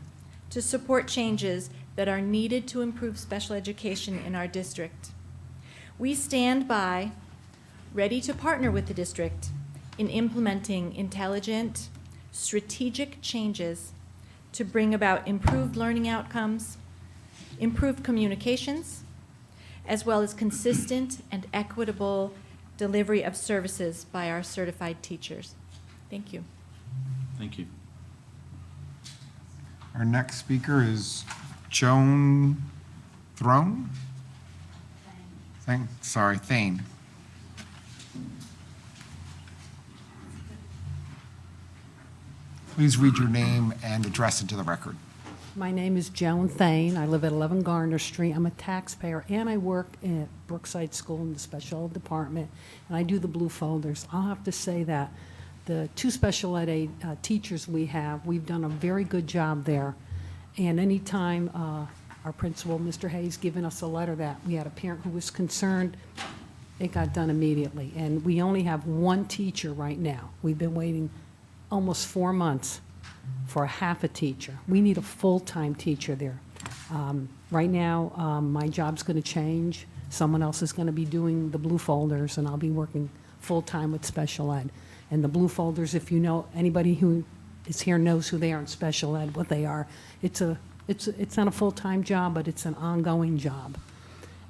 to support changes that are needed to improve special education in our district. We stand by, ready to partner with the district in implementing intelligent, strategic changes to bring about improved learning outcomes, improved communications, as well as consistent and equitable delivery of services by our certified teachers. Thank you. Thank you. Our next speaker is Joan Throne? Thane. Please read your name and address into the record. My name is Joan Thane. I live at 11 Garner Street. I'm a taxpayer, and I work at Brookside School in the special ed department, and I do the blue folders. I'll have to say that the two special ed teachers we have, we've done a very good job there. And anytime our principal, Mr. Hayes, given us a letter that we had a parent who was concerned, it got done immediately. And we only have one teacher right now. We've been waiting almost 4 months for half a teacher. We need a full-time teacher there. Right now, my job's going to change. Someone else is going to be doing the blue folders, and I'll be working full-time with special ed. And the blue folders, if you know, anybody who is here knows who they are in special ed, what they are. It's not a full-time job, but it's an ongoing job.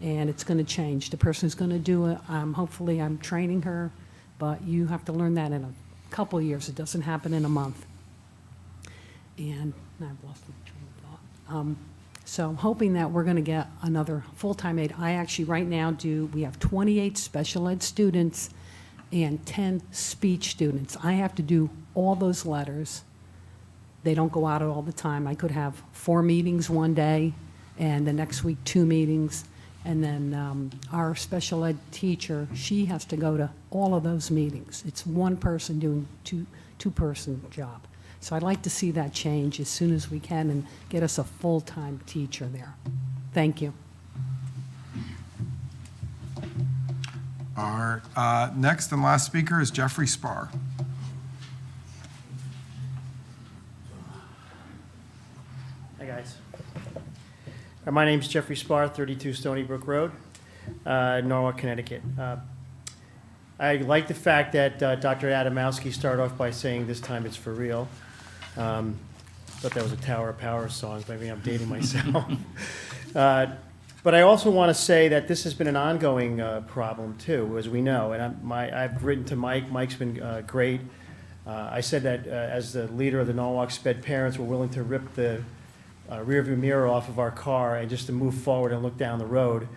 And it's going to change. The person who's going to do it, hopefully I'm training her, but you have to learn that in a couple years. It doesn't happen in a month. And now I've lost my train of thought. So I'm hoping that we're going to get another full-time aide. I actually right now we have 28 special ed students and 10 speech students. I have to do all those letters. They don't go out all the time. I could have 4 meetings one day, and the next week 2 meetings. And then our special ed teacher, she has to go to all of those meetings. It's one person doing two-person job. So I'd like to see that change as soon as we can and get us a full-time teacher there. Thank you. Our next and last speaker is Jeffrey Spar. Hi, guys. My name's Jeffrey Spar, 32 Stony Brook Road, Norwalk, Connecticut. I like the fact that Dr. Adamowski started off by saying this time it's for real. Thought that was a Tower of Power song. Maybe I'm dating myself. But I also want to say that this has been an ongoing problem too, as we know. And I've written to Mike. Mike's been great. I said that as the leader of the Norwalk Sped parents, we're willing to rip the rearview mirror off of our car and just to move forward and look down the road.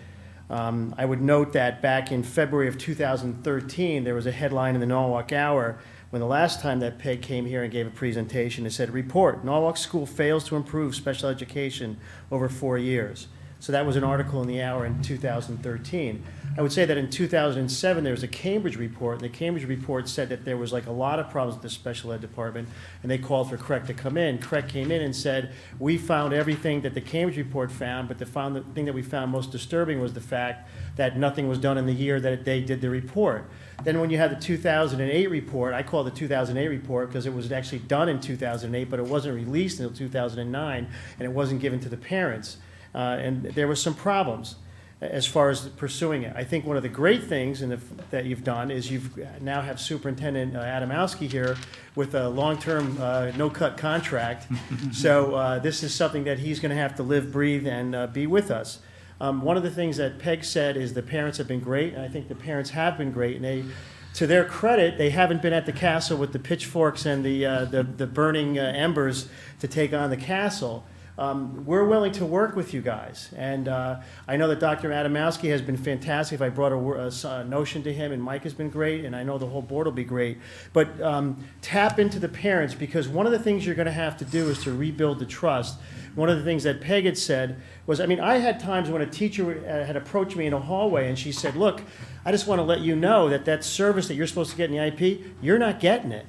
I would note that back in February of 2013, there was a headline in the Norwalk Hour when the last time that Peg came here and gave a presentation. It said, "Report, Norwalk School fails to improve special education over 4 years." So that was an article in the Hour in 2013. I would say that in 2007, there was a Cambridge report, and the Cambridge report said that there was like a lot of problems with the special ed department, and they called for CREC to come in. CREC came in and said, "We found everything that the Cambridge report found, but the thing that we found most disturbing was the fact that nothing was done in the year that they did the report." Then when you had the 2008 report, I call it the 2008 report because it was actually done in 2008, but it wasn't released until 2009, and it wasn't given to the parents. And there were some problems. as far as pursuing it. I think one of the great things that you've done is you've now have Superintendent Adamowski here with a long-term, no-cut contract. So this is something that he's going to have to live, breathe, and be with us. One of the things that Peg said is the parents have been great, and I think the parents have been great. And they, to their credit, they haven't been at the castle with the pitchforks and the burning embers to take on the castle. We're willing to work with you guys. And I know that Dr. Adamowski has been fantastic. If I brought a notion to him, and Mike has been great, and I know the whole board will be great. But tap into the parents, because one of the things you're going to have to do is to rebuild the trust. One of the things that Peg had said was, I mean, I had times when a teacher had approached me in a hallway and she said, look, I just want to let you know that that service that you're supposed to get in the IP, you're not getting it.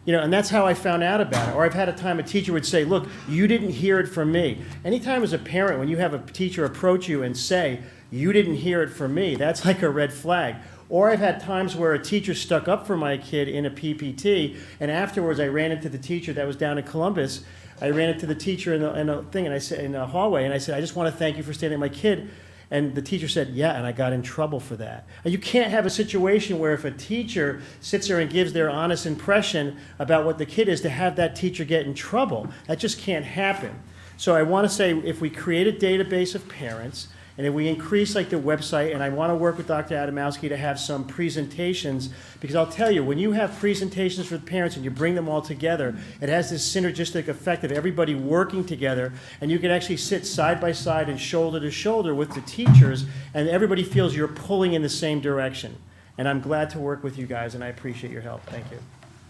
You know, and that's how I found out about it. Or I've had a time a teacher would say, look, you didn't hear it from me. Anytime as a parent, when you have a teacher approach you and say, you didn't hear it from me, that's like a red flag. Or I've had times where a teacher stuck up for my kid in a PPT, and afterwards I ran into the teacher that was down in Columbus. I ran into the teacher in a thing, and I said, in the hallway, and I said, I just want to thank you for standing with my kid. And the teacher said, yeah, and I got in trouble for that. And you can't have a situation where if a teacher sits there and gives their honest impression about what the kid is, to have that teacher get in trouble. That just can't happen. So I want to say, if we create a database of parents, and if we increase like the website, and I want to work with Dr. Adamowski to have some presentations, because I'll tell you, when you have presentations for the parents and you bring them all together, it has this synergistic effect of everybody working together, and you can actually sit side by side and shoulder to shoulder with the teachers, and everybody feels you're pulling in the same direction. And I'm glad to work with you guys, and I appreciate your help. Thank you.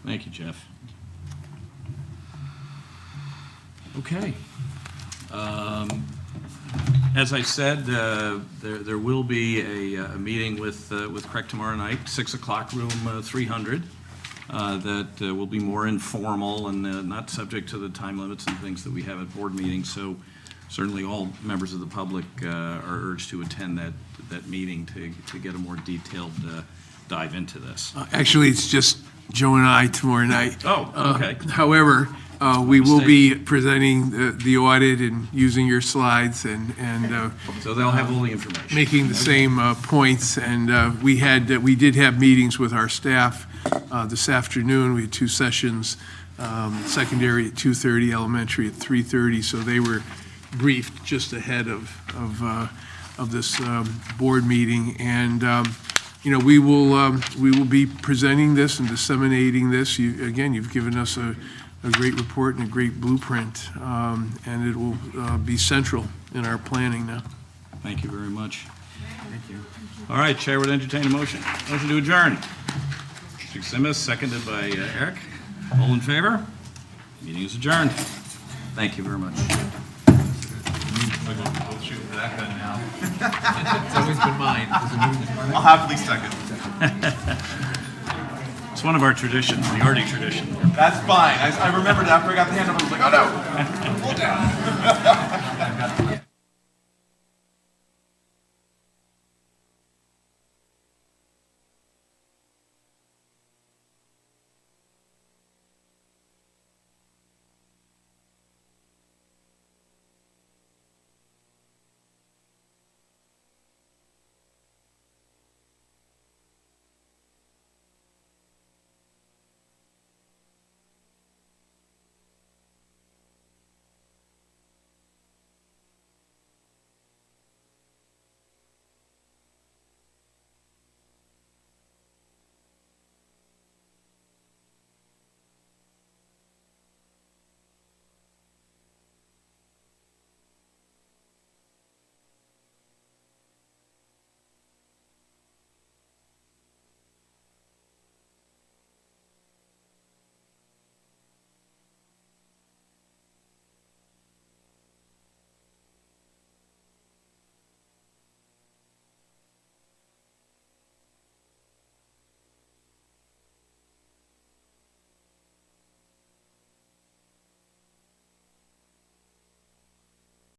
Thank you, Jeff. Okay. As I said, there will be a meeting with Craig tomorrow night, 6 o'clock, room 300, that will be more informal and not subject to the time limits and things that we have at board meetings. So certainly all members of the public are urged to attend that meeting to get a more detailed dive into this. Actually, it's just Joe and I tomorrow night. Oh, okay. However, we will be presenting the audit and using your slides and So they'll have all the information. making the same points. And we did have meetings with our staff this afternoon. We had 2 sessions, secondary at 2:30, elementary at 3:30. So they were briefed just ahead of this board meeting. And you know, we will be presenting this and disseminating this. Again, you've given us a great report and a great blueprint, and it will be central in our planning now. Thank you very much. Thank you. All right, Chair would entertain a motion. Motion to adjourn. Mr. Simmons, seconded by Eric. All in favor? Meeting is adjourned. Thank you very much. We'll shoot for that gun now. It's always been mine. I'll happily second. It's one of our traditions, the Artie tradition. That's fine. I remembered after I got the hand up, I was like, oh no. Hold down.